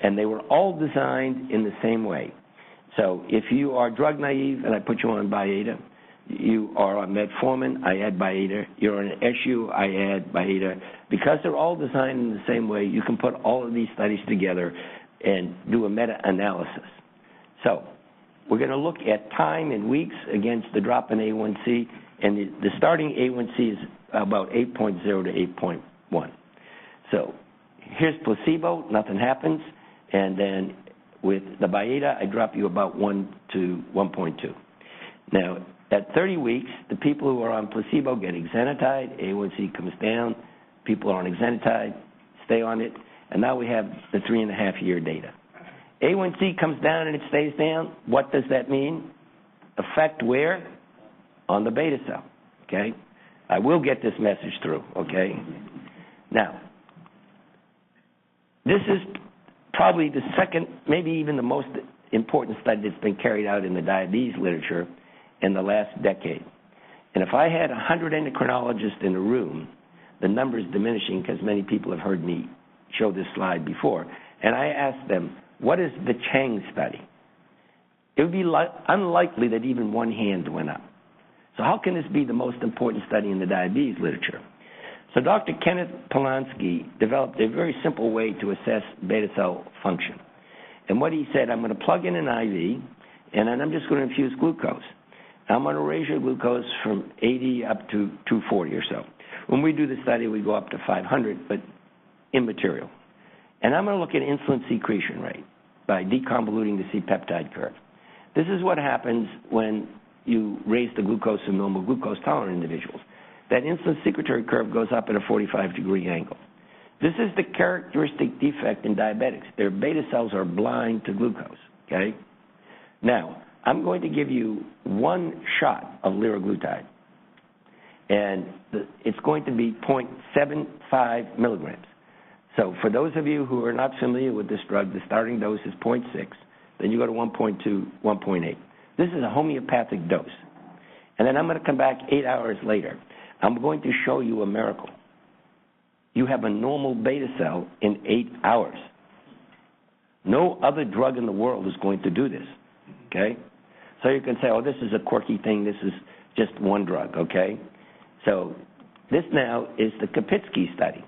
and they were all designed in the same way. So if you are drug naive and I put you on BIETA, you are on metformin, I add BIETA. You're on an SU, I add BIETA. Because they're all designed in the same way, you can put all of these studies together and do a meta-analysis. So we're going to look at time in weeks against the drop in A1C, and the starting A1C is about 8.0 to 8.1. So here's placebo, nothing happens, and then with the BIETA, I drop you about 1 to 1.2. Now, at 30 weeks, the people who are on placebo get EXENATIDE, A1C comes down, people are on EXENATIDE, stay on it, and now we have the 3.5-year data. A1C comes down and it stays down. What does that mean? Effect where? On the beta cell, okay? I will get this message through, okay? Now, this is probably the second, maybe even the most important study that's been carried out in the diabetes literature in the last decade. And if I had 100 endocrinologists in a room, the number is diminishing because many people have heard me show this slide before, and I asked them, what is the Chang study? It would be unlikely that even one hand went up. So how can this be the most important study in the diabetes literature? So Dr. Kenneth Polanski developed a very simple way to assess beta cell function. And what he said, I'm going to plug in an IV, and then I'm just going to infuse glucose. I'm going to raise your glucose from 80 up to 240 or so. When we do the study, we go up to 500, but immaterial. And I'm going to look at insulin secretion rate by deconvoluting the C-peptide curve. This is what happens when you raise the glucose in normal glucose-tolerant individuals. That insulin secretory curve goes up at a 45-degree angle. This is the characteristic defect in diabetics. Their beta cells are blind to glucose, okay? Now, I'm going to give you 1 shot of liraglutide, and it's going to be 0.75 milligrams. So for those of you who are not familiar with this drug, the starting dose is 0.6, then you go to 1.2, 1.8. This is a homeopathic dose. And then I'm going to come back 8 hours later. I'm going to show you a miracle. You have a normal beta cell in 8 hours. No other drug in the world is going to do this, okay? So you can say, oh, this is a quirky thing. This is just one drug, okay? So this now is the Kapitsky study.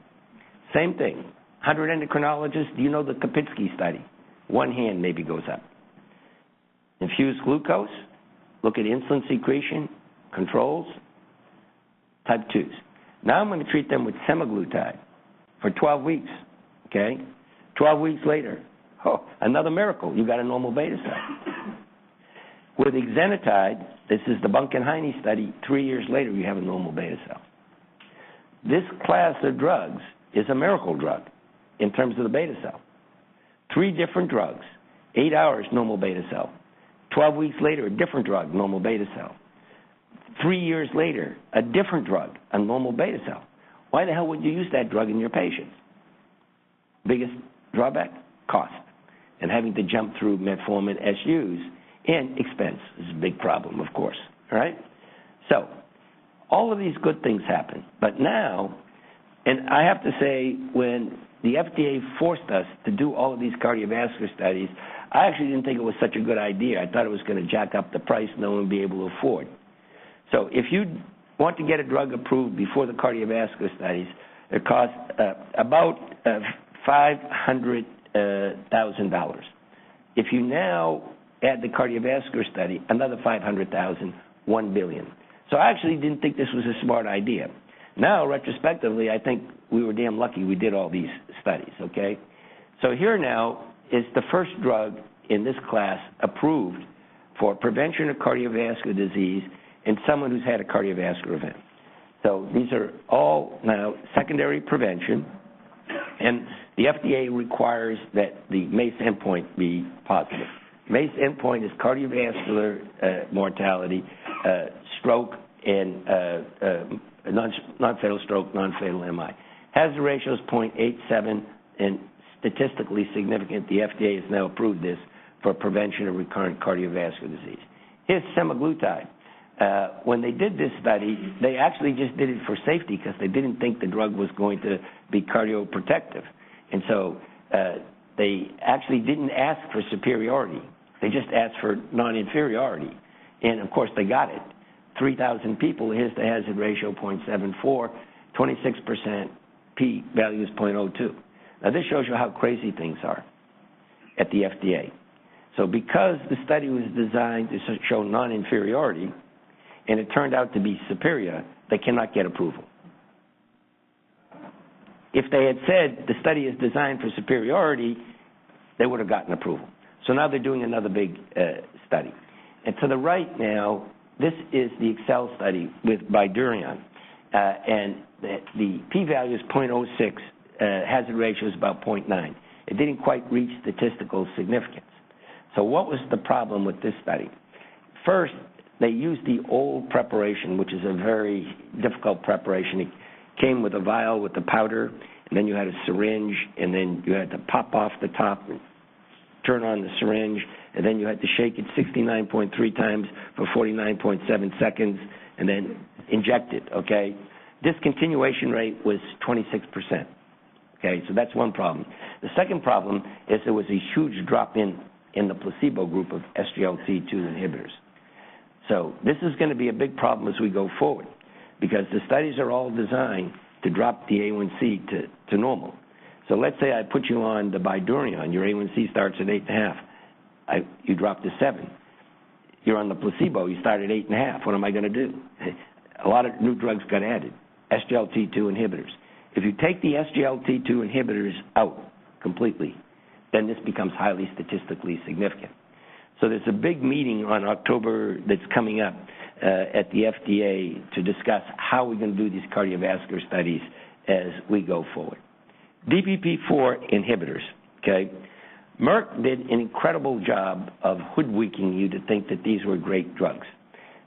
Same thing. 100 endocrinologists, do you know the Kapitsky study? One hand maybe goes up. Infuse glucose, look at insulin secretion, controls, type 2s. Now I'm going to treat them with semaglutide for 12 weeks, okay? 12 weeks later, oh, another miracle. You got a normal beta cell. With EXENATIDE, this is the Bunkenheine study, 3 years later you have a normal beta cell. This class of drugs is a miracle drug in terms of the beta cell. 3 different drugs, 8 hours, normal beta cell. 12 weeks later, a different drug, normal beta cell. 3 years later, a different drug, a normal beta cell. Why the hell would you use that drug in your patients? Biggest drawback? Cost. And having to jump through metformin SUs and expense is a big problem, of course. All right? So all of these good things happen. But now, and I have to say, when the FDA forced us to do all of these cardiovascular studies, I actually didn't think it was such a good idea. I thought it was going to jack up the price no one would be able to afford. So if you want to get a drug approved before the cardiovascular studies, it costs about $500,000. If you now add the cardiovascular study, another $500,000, $1 billion. So I actually didn't think this was a smart idea. Now, retrospectively, I think we were damn lucky we did all these studies, okay? So here now is the first drug in this class approved for prevention of cardiovascular disease in someone who's had a cardiovascular event. So these are all now secondary prevention, and the FDA requires that the MACE endpoint be positive. MACE endpoint is cardiovascular mortality, stroke, and non-fatal stroke, non-fatal MI. Hazard ratio is 0.87 and statistically significant. The FDA has now approved this for prevention of recurrent cardiovascular disease. Here's semaglutide. When they did this study, they actually just did it for safety because they didn't think the drug was going to be cardioprotective. And so they actually didn't ask for superiority. They just asked for non-inferiority. And, of course, they got it. 3,000 people, here's the hazard ratio, 0.74, 26%, p-value is 0.02. Now, this shows you how crazy things are at the FDA. So because the study was designed to show non-inferiority, and it turned out to be superior, they cannot get approval. If they had said the study is designed for superiority, they would have gotten approval. So now they're doing another big study. And to the right now, this is the Excel study with Bydureon. And the p-value is 0.06, hazard ratio is about 0.9. It didn't quite reach statistical significance. So what was the problem with this study? First, they used the old preparation, which is a very difficult preparation. It came with a vial with the powder, and then you had a syringe, and then you had to pop off the top and turn on the syringe, and then you had to shake it 69.3 times for 49.7 seconds, and then inject it, okay? Discontinuation rate was 26%, okay? So that's one problem. The second problem is there was a huge drop in the placebo group of SGLT2 inhibitors. So this is going to be a big problem as we go forward because the studies are all designed to drop the A1C to normal. So let's say I put you on the Bydureon. Your A1C starts at 8.5. You drop to 7. You're on the placebo. You start at 8.5. What am I going to do? A lot of new drugs got added, SGLT2 inhibitors. If you take the SGLT2 inhibitors out completely, then this becomes highly statistically significant. So there's a big meeting on October that's coming up at the FDA to discuss how we're going to do these cardiovascular studies as we go forward. DPP-4 inhibitors, okay? Merck did an incredible job of hoodwinking you to think that these were great drugs.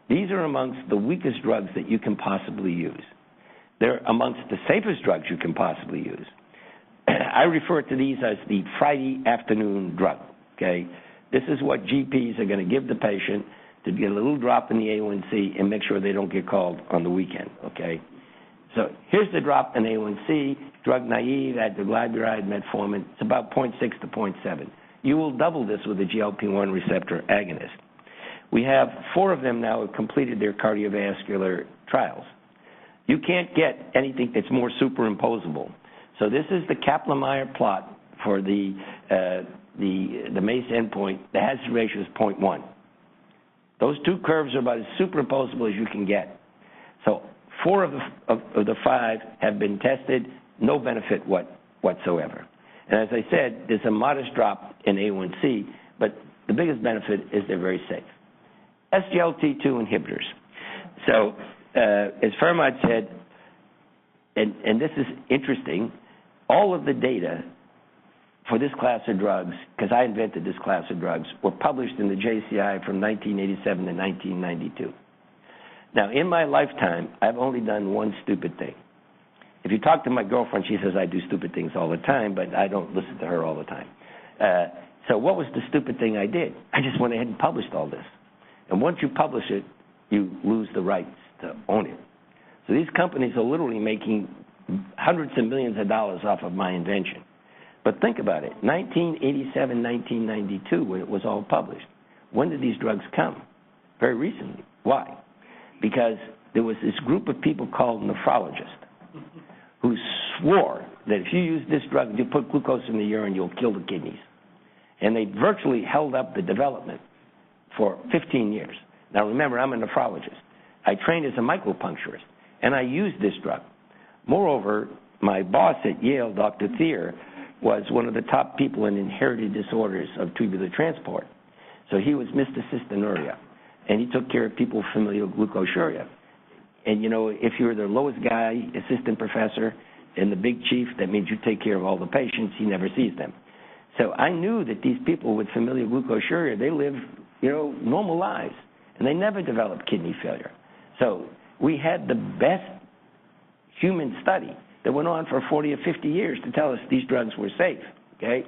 These are amongst the weakest drugs that you can possibly use. They're amongst the safest drugs you can possibly use. I refer to these as the Friday afternoon drug, okay? This is what GPs are going to give the patient to get a little drop in the A1C and make sure they don't get called on the weekend, okay? So here's the drop in A1C, drug naive, glyburide, metformin. It's about 0.6 to 0.7. You will double this with a GLP-1 receptor agonist. We have 4 of them now who have completed their cardiovascular trials. You can't get anything that's more superimposable. So this is the Kaplan-Meier plot for the MACE endpoint. The hazard ratio is 0.1. Those two curves are about as superimposable as you can get. So 4 of the 5 have been tested, no benefit whatsoever. And as I said, there's a modest drop in A1C, but the biggest benefit is they're very safe. SGLT2 inhibitors. So as Fermat said, and this is interesting, all of the data for this class of drugs, because I invented this class of drugs, were published in the JCI from 1987 to 1992. Now, in my lifetime, I've only done one stupid thing. If you talk to my girlfriend, she says I do stupid things all the time, but I don't listen to her all the time. So what was the stupid thing I did? I just went ahead and published all this. And once you publish it, you lose the rights to own it. So these companies are literally making hundreds of millions of dollars off of my invention. But think about it, 1987, 1992, when it was all published. When did these drugs come? Very recently. Why? Because there was this group of people called nephrologists who swore that if you use this drug, you put glucose in the urine, you'll kill the kidneys. And they virtually held up the development for 15 years. Now remember, I'm a nephrologist. I trained as a micropuncturist, and I used this drug. Moreover, my boss at Yale, Dr. Thier, was one of the top people in inherited disorders of tubular transport. So he was Mr. Cystinuria, and he took care of people with familial glucosuria. And, you know, if you're the lowest guy, assistant professor, and the big chief, that means you take care of all the patients. He never sees them. So I knew that these people with familial glucosuria, they live, normal lives, and they never developed kidney failure. So we had the best human study that went on for 40 or 50 years to tell us these drugs were safe, okay?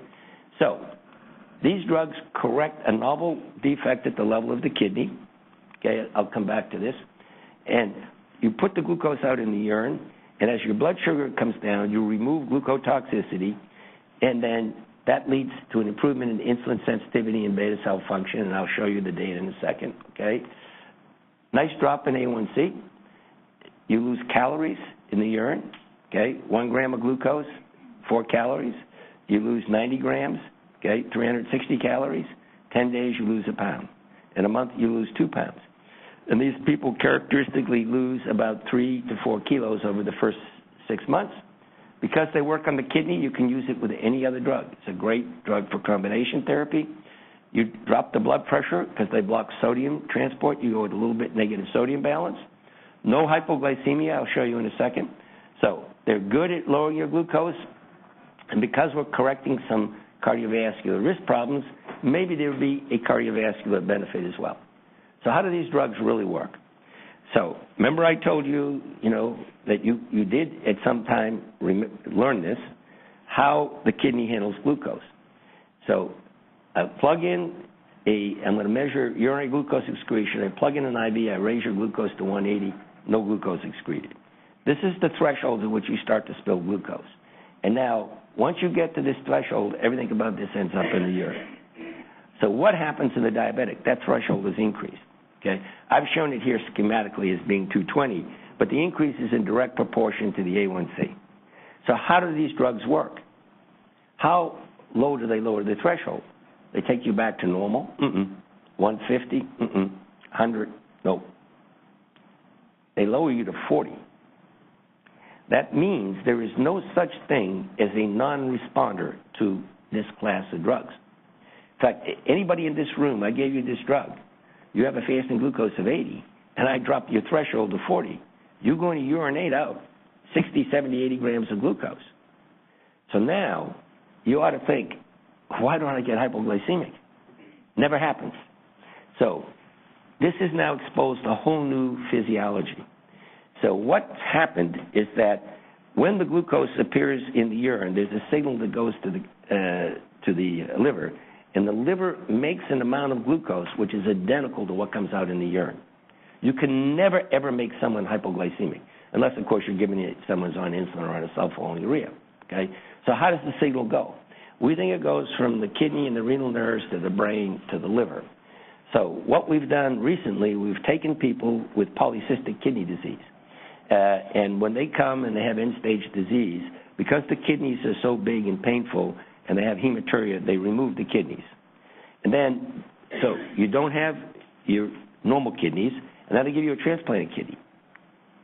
So these drugs correct a novel defect at the level of the kidney, okay? I'll come back to this. And you put the glucose out in the urine, and as your blood sugar comes down, you remove glucotoxicity, and then that leads to an improvement in insulin sensitivity and beta cell function, and I'll show you the data in a second, okay? Nice drop in A1C. You lose calories in the urine, okay? 1 gram of glucose, 4 calories. You lose 90 grams, okay? 360 calories. 10 days, you lose a pound. In a month, you lose 2 pounds. And these people characteristically lose about 3 to 4 kilos over the first 6 months. Because they work on the kidney, you can use it with any other drug. It's a great drug for combination therapy. You drop the blood pressure because they block sodium transport. You go with a little bit negative sodium balance. No hypoglycemia, I'll show you in a second. So they're good at lowering your glucose. And because we're correcting some cardiovascular risk problems, maybe there would be a cardiovascular benefit as well. So how do these drugs really work? So remember I told you, that you did at some time learn this, how the kidney handles glucose. So I plug in I'm going to measure urinary glucose excretion. I plug in an IV, I raise your glucose to 180, no glucose excreted. This is the threshold at which you start to spill glucose. And now, once you get to this threshold, everything above this ends up in the urine. So what happens to the diabetic? That threshold is increased. Okay? I've shown it here schematically as being 220, but the increase is in direct proportion to the A1C. So how do these drugs work? How low do they lower the threshold? They take you back to normal? 150? 100? No. They lower you to 40. That means there is no such thing as a non-responder to this class of drugs. In fact, anybody in this room, I gave you this drug. You have a fasting glucose of 80, and I dropped your threshold to 40. You're going to urinate out 60, 70, 80 grams of glucose. So now you ought to think, why don't I get hypoglycemic? Never happens. So this has now exposed a whole new physiology. So what's happened is that when the glucose appears in the urine, there's a signal that goes to the liver, and the liver makes an amount of glucose which is identical to what comes out in the urine. You can never, ever make someone hypoglycemic, unless, of course, you're giving it someone's on insulin or on a sulfonylurea, okay? So how does the signal go? We think it goes from the kidney and the renal nerves to the brain to the liver. So what we've done recently, we've taken people with polycystic kidney disease, and when they come and they have end-stage disease, because the kidneys are so big and painful and they have hematuria, they remove the kidneys. And then, so you don't have your normal kidneys, and then they give you a transplanted kidney.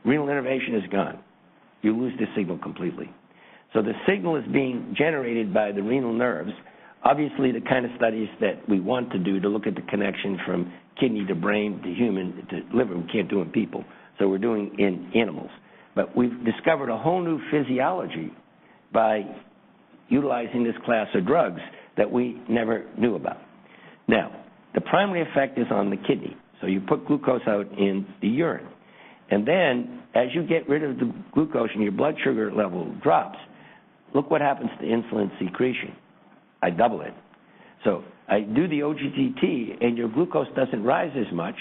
Renal innervation is gone. You lose the signal completely. So the signal is being generated by the renal nerves. Obviously, the kind of studies that we want to do to look at the connection from kidney to brain to human to liver, we can't do in people. So we're doing in animals. But we've discovered a whole new physiology by utilizing this class of drugs that we never knew about. Now, the primary effect is on the kidney. So you put glucose out in the urine. And then, as you get rid of the glucose and your blood sugar level drops, look what happens to insulin secretion. I double it. So I do the OGTT, and your glucose doesn't rise as much,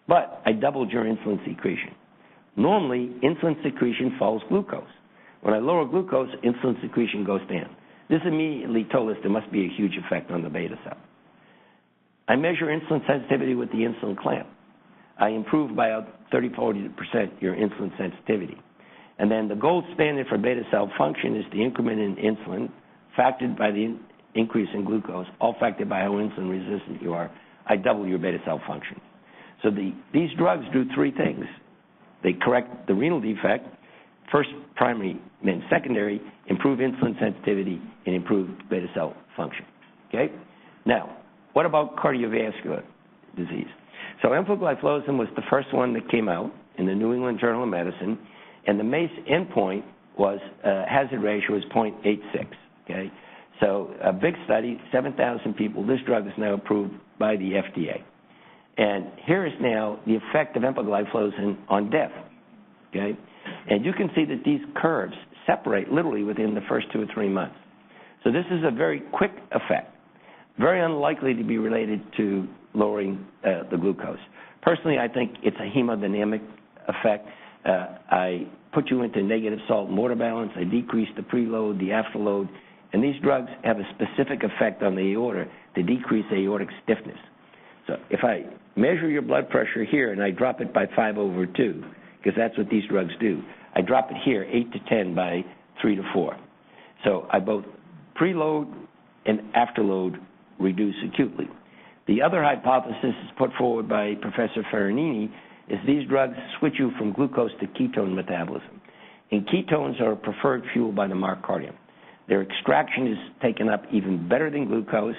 but I doubled your insulin secretion. Normally, insulin secretion follows glucose. When I lower glucose, insulin secretion goes down. This immediately told us there must be a huge effect on the beta cell. I measure insulin sensitivity with the insulin clamp. I improve by about 30-40% your insulin sensitivity. And then the gold standard for beta cell function is the increment in insulin, factored by the increase in glucose, all factored by how insulin resistant you are. I double your beta cell function. So these drugs do three things. They correct the renal defect, first primary, then secondary, improve insulin sensitivity, and improve beta cell function. Okay? Now, what about cardiovascular disease? So empagliflozin was the first one that came out in the New England Journal of Medicine, and the MACE endpoint was hazard ratio was 0.86. Okay, So a big study, 7,000 people. This drug is now approved by the FDA. And here is now the effect of empagliflozin on death, okay? And you can see that these curves separate literally within the first 2 or 3 months. So this is a very quick effect, very unlikely to be related to lowering the glucose. Personally, I think it's a hemodynamic effect. I put you into negative salt and water balance. I decrease the preload, the afterload, and these drugs have a specific effect on the aorta to decrease aortic stiffness. So if I measure your blood pressure here and I drop it by 5/2, because that's what these drugs do, I drop it here 8 to 10 by 3 to 4. So I both preload and afterload reduce acutely. The other hypothesis put forward by Professor Ferranini is these drugs switch you from glucose to ketone metabolism. And ketones are a preferred fuel by the myocardium. Their extraction is taken up even better than glucose,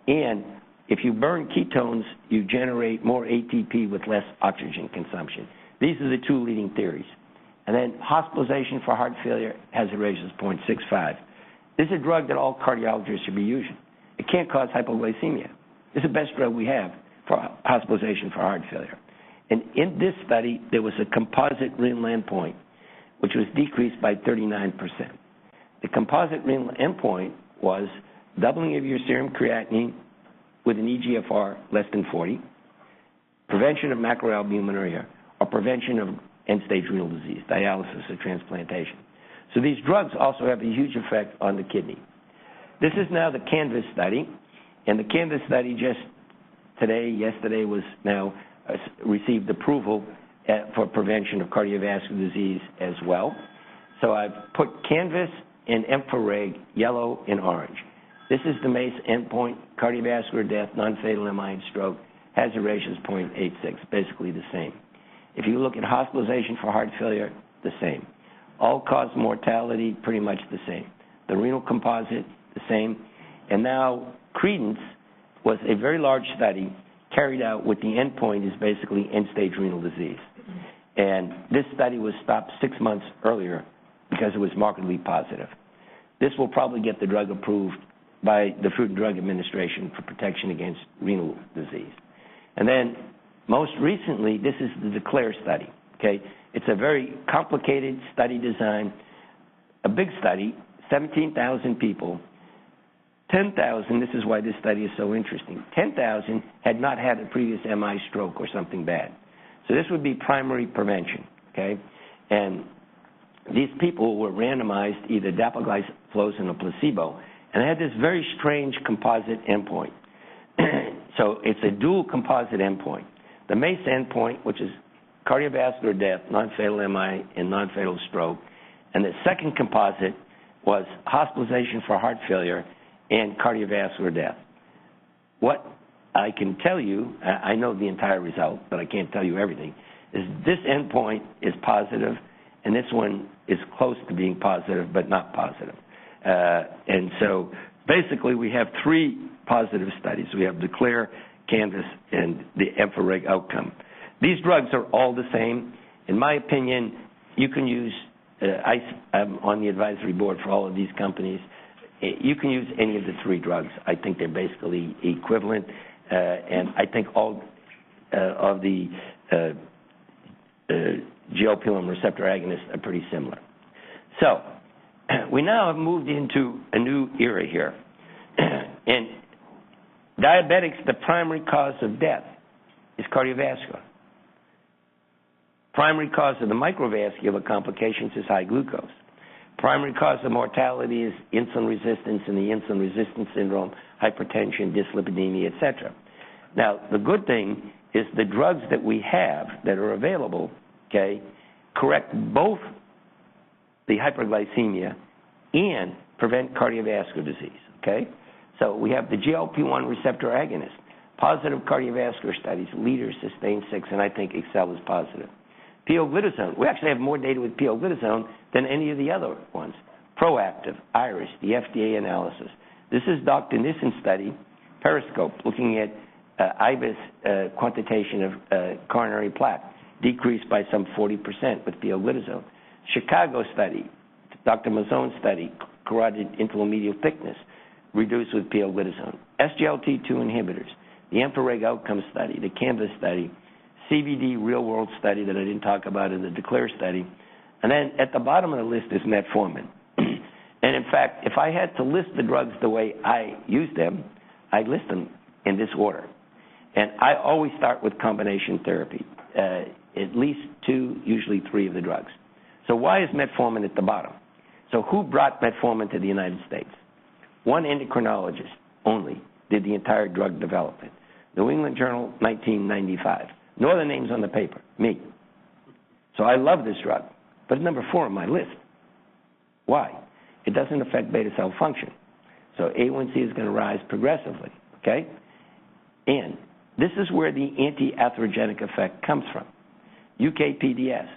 and if you burn ketones, you generate more ATP with less oxygen consumption. These are the two leading theories. And then hospitalization for heart failure hazard ratio is 0.65. This is a drug that all cardiologists should be using. It can't cause hypoglycemia. This is the best drug we have for hospitalization for heart failure. And in this study, there was a composite renal endpoint, which was decreased by 39%. The composite renal endpoint was doubling of your serum creatinine with an eGFR less than 40, prevention of macroalbuminuria, or prevention of end-stage renal disease, dialysis or transplantation. So these drugs also have a huge effect on the kidney. This is now the CANVAS study, and the CANVAS study just yesterday was now received approval for prevention of cardiovascular disease as well. So I've put CANVAS and EMPHA-REG, yellow and orange. This is the MACE endpoint, cardiovascular death, non-fatal MI and stroke, hazard ratio is 0.86, basically the same. If you look at hospitalization for heart failure, the same. All-cause mortality, pretty much the same. The renal composite, the same. And now CREDENCE was a very large study carried out with the endpoint is basically end-stage renal disease. And this study was stopped 6 months earlier because it was markedly positive. This will probably get the drug approved by the Food and Drug Administration for protection against renal disease. And then most recently, this is the DECLARE study, okay? It's a very complicated study design, a big study, 17,000 people. 10,000, this is why this study is so interesting, 10,000 had not had a previous MI, stroke, or something bad. So this would be primary prevention, okay? And these people were randomized either dapagliflozin or placebo, and they had this very strange composite endpoint. So it's a dual composite endpoint. The MACE endpoint, which is cardiovascular death, non-fatal MI, and non-fatal stroke, and the second composite was hospitalization for heart failure and cardiovascular death. What I can tell you, I know the entire result, but I can't tell you everything, is this endpoint is positive, and this one is close to being positive, but not positive. And so basically we have 3 positive studies. We have DECLARE, CANVAS, and the EMPHA-REG outcome. These drugs are all the same. In my opinion, you can use, I'm on the advisory board for all of these companies. You can use any of the 3 drugs. I think they're basically equivalent, and I think all of the GLP-1 receptor agonists are pretty similar. So we now have moved into a new era here. And diabetics, the primary cause of death is cardiovascular. Primary cause of the microvascular complications is high glucose. Primary cause of mortality is insulin resistance and the insulin resistance syndrome, hypertension, dyslipidemia, etc. Now, the good thing is the drugs that we have that are available, okay, correct both the hyperglycemia and prevent cardiovascular disease, okay? So we have the GLP-1 receptor agonist, positive cardiovascular studies, LEADER, SUSTAIN-6, and I think EXCEL is positive. PIOGLITAZONE, we actually have more data with PIOGLITAZONE than any of the other ones. Proactive, IRIS, the FDA analysis. This is Dr. Nissen's study, Periscope, looking at IBIS quantitation of coronary plaque, decreased by some 40% with PIOGLITAZONE. Chicago study, Dr. Mazzone's study, carotid intermedial thickness, reduced with pioglitazone. SGLT2 inhibitors, the EMPA-REG outcome study, the CANVAS study, CVD real-world study that I didn't talk about in the DECLARE study. And then at the bottom of the list is metformin. And in fact, if I had to list the drugs the way I use them, I'd list them in this order. And I always start with combination therapy, at least 2, usually 3 of the drugs. So why is metformin at the bottom? So who brought metformin to the United States? One endocrinologist only did the entire drug development. New England Journal, 1995. No other names on the paper, me. So I love this drug, but it's number 4 on my list. Why? It doesn't affect beta cell function. So A1C is going to rise progressively, okay? And this is where the anti-atherogenic effect comes from. UKPDS.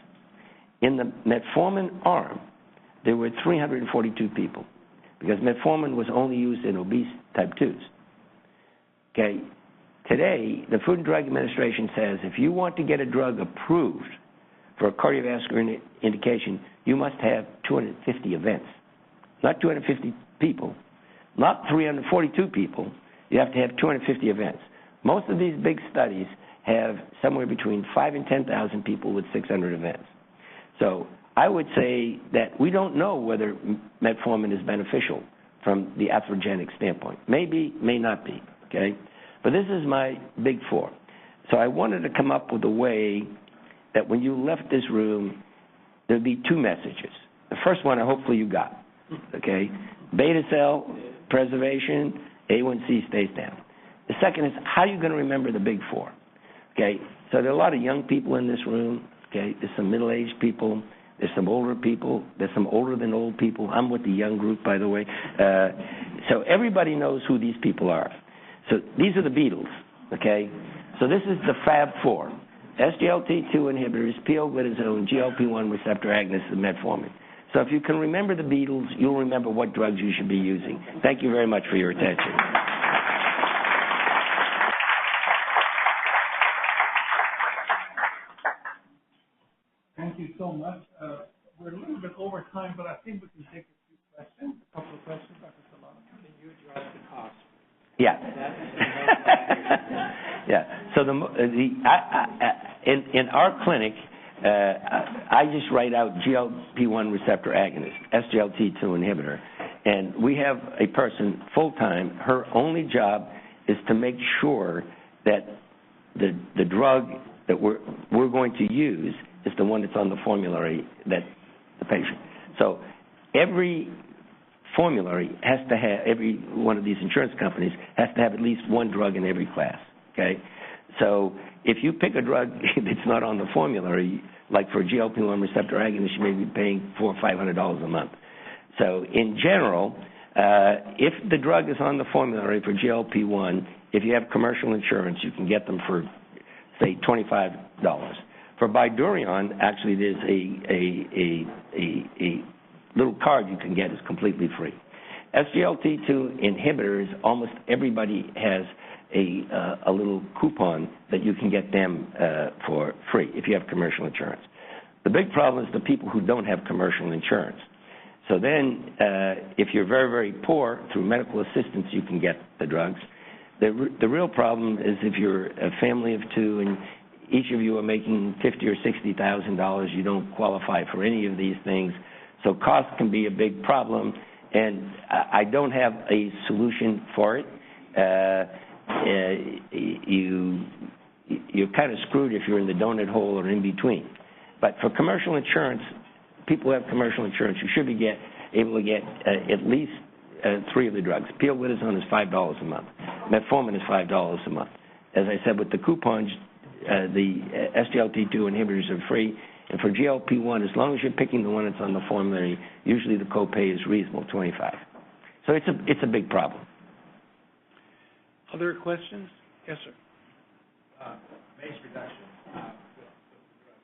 In the metformin arm, there were 342 people because metformin was only used in obese type 2s. Okay, today, the Food and Drug Administration says if you want to get a drug approved for a cardiovascular indication, you must have 250 events. Not 250 people, not 342 people. You have to have 250 events. Most of these big studies have somewhere between 5,000 and 10,000 people with 600 events. So I would say that we don't know whether metformin is beneficial from the atherogenic standpoint. Maybe, may not be, okay? But this is my big 4. So I wanted to come up with a way that when you left this room, there'd be 2 messages. The first one, hopefully you got, okay? Beta cell preservation, A1C stays down. The second is, how are you going to remember the big 4? Okay, so there are a lot of young people in this room, okay? There's some middle-aged people. There's some older people. There's some older than old people. I'm with the young group, by the way. So everybody knows who these people are. So these are the Beatles, okay? So this is the Fab 4. SGLT2 inhibitors, pioglitazone, GLP-1 receptor agonists, and metformin. So if you can remember the Beatles, you'll remember what drugs you should be using. Thank you very much for your attention. Thank you so much. We're a little bit over time, but I think we can take a few questions, a couple of questions, Dr. Salama. Can you address the cost? Yeah. Yeah. So in our clinic, I just write out GLP-1 receptor agonist, SGLT2 inhibitor, and we have a person full-time. Her only job is to make sure that the drug that we're going to use is the one that's on the formulary that the patient. So every formulary has to have, every one of these insurance companies has to have at least one drug in every class, okay? So if you pick a drug that's not on the formulary, like for GLP-1 receptor agonist, you may be paying $400 or $500 a month. So in general, if the drug is on the formulary for GLP-1, if you have commercial insurance, you can get them for, say, $25. For Bidurion, actually, there's a little card you can get is completely free. SGLT2 inhibitors, almost everybody has a little coupon that you can get them for free if you have commercial insurance. The big problem is the people who don't have commercial insurance. So then, if you're very, very poor, through medical assistance, you can get the drugs. The real problem is if you're a family of 2 and each of you are making $50,000 or $60,000, you don't qualify for any of these things. So cost can be a big problem, and I don't have a solution for it. You're kind of screwed if you're in the donut hole or in between. But for commercial insurance, people who have commercial insurance, you should be able to get at least 3 of the drugs. Pioglitazone is $5 a month. Metformin is $5 a month. As I said, with the coupons, the SGLT2 inhibitors are free. And for GLP-1, as long as you're picking the one that's on the formulary, usually the copay is reasonable, $25. So it's a big problem. Other questions? Yes, sir. MACE reduction with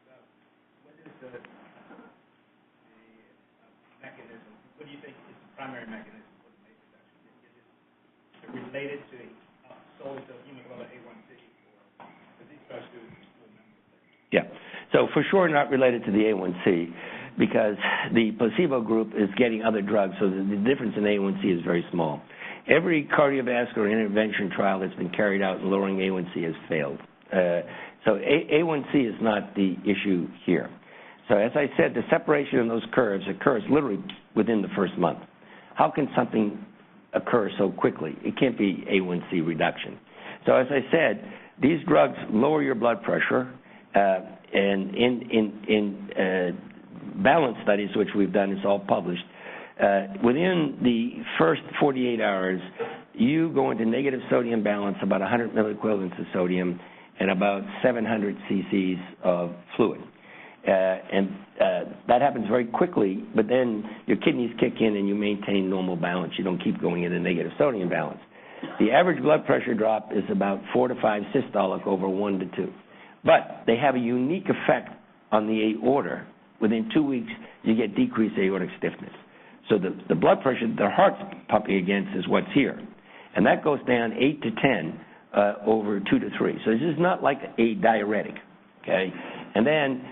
drugs. What is the mechanism? What do you think is the primary mechanism for the MACE reduction? Is it related to solely to hemoglobin A1C, or does these drugs do remember? Yeah. So for sure not related to the A1C, because the placebo group is getting other drugs, so the difference in A1C is very small. every cardiovascular intervention trial that's been carried out in lowering A1C has failed. So A1C is not the issue here. So as I said, the separation in those curves occurs literally within the first month. How can something occur so quickly? It can't be A1C reduction. So as I said, these drugs lower your blood pressure, and in balance studies, which we've done, it's all published, within the first 48 hours, you go into negative sodium balance, about 100 milliequivalents of sodium, and about 700 cc's of fluid. That happens very quickly, but then your kidneys kick in and you maintain normal balance. You don't keep going into negative sodium balance. The average blood pressure drop is about 4 to 5 systolic over 1 to 2. But they have a unique effect on the aorta. Within 2 weeks, you get decreased aortic stiffness. So the blood pressure the heart's pumping against is what's here. And that goes down 8 to 10 over 2 to 3. So this is not like a diuretic, okay? And then,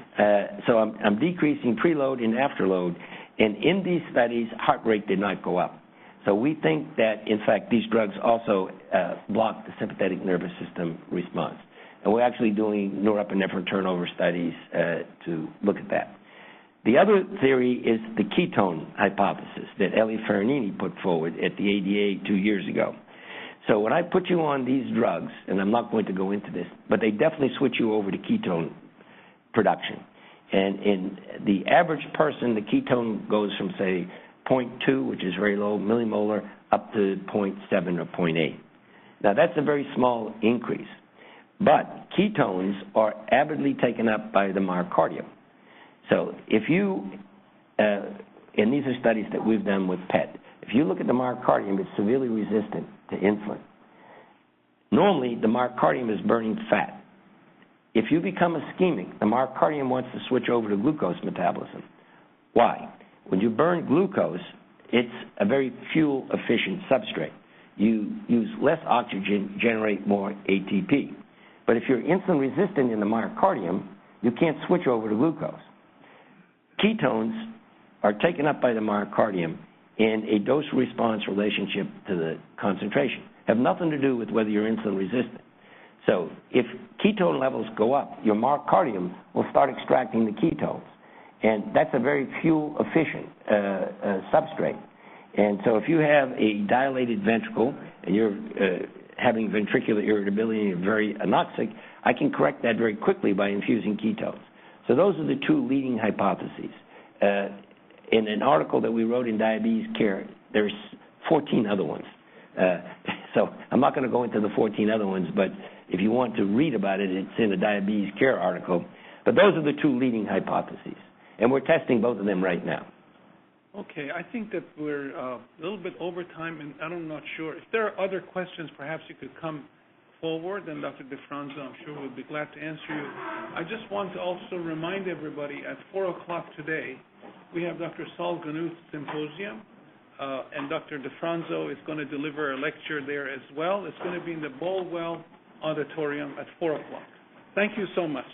so I'm decreasing preload and afterload. And in these studies, heart rate did not go up. So we think that, in fact, these drugs also block the sympathetic nervous system response. And we're actually doing norepinephrine turnover studies to look at that. The other theory is the ketone hypothesis that Ellie Farinini put forward at the ADA 2 years ago. So when I put you on these drugs, and I'm not going to go into this, but they definitely switch you over to ketone production. And in the average person, the ketone goes from, say, 0.2, which is very low, millimolar, up to 0.7 or 0.8. Now, that's a very small increase. But ketones are avidly taken up by the myocardium. So if you, and these are studies that we've done with PET, if you look at the myocardium, it's severely resistant to insulin. Normally, the myocardium is burning fat. If you become ischemic, the myocardium wants to switch over to glucose metabolism. Why? When you burn glucose, it's a very fuel-efficient substrate. You use less oxygen, generate more ATP. But if you're insulin resistant in the myocardium, you can't switch over to glucose. Ketones are taken up by the myocardium in a dose-response relationship to the concentration. Have nothing to do with whether you're insulin resistant. So if ketone levels go up, your myocardium will start extracting the ketones. And that's a very fuel-efficient substrate. And so if you have a dilated ventricle and you're having ventricular irritability and you're very anoxic, I can correct that very quickly by infusing ketones. So those are the two leading hypotheses. In an article that we wrote in Diabetes Care, there's 14 other ones. So I'm not going to go into the 14 other ones, but if you want to read about it, it's in the Diabetes Care article. But those are the two leading hypotheses. And we're testing both of them right now. Okay, I think that we're a little bit over time, and I'm not sure. If there are other questions, perhaps you could come forward, and Dr. DeFronzo, I'm sure, would be glad to answer you. I just want to also remind everybody at 4 o'clock today, we have Dr. Saul Ganuth's symposium, and Dr. DeFronzo is going to deliver a lecture there as well. It's going to be in the Bolwell Auditorium at 4 o'clock. Thank you so much.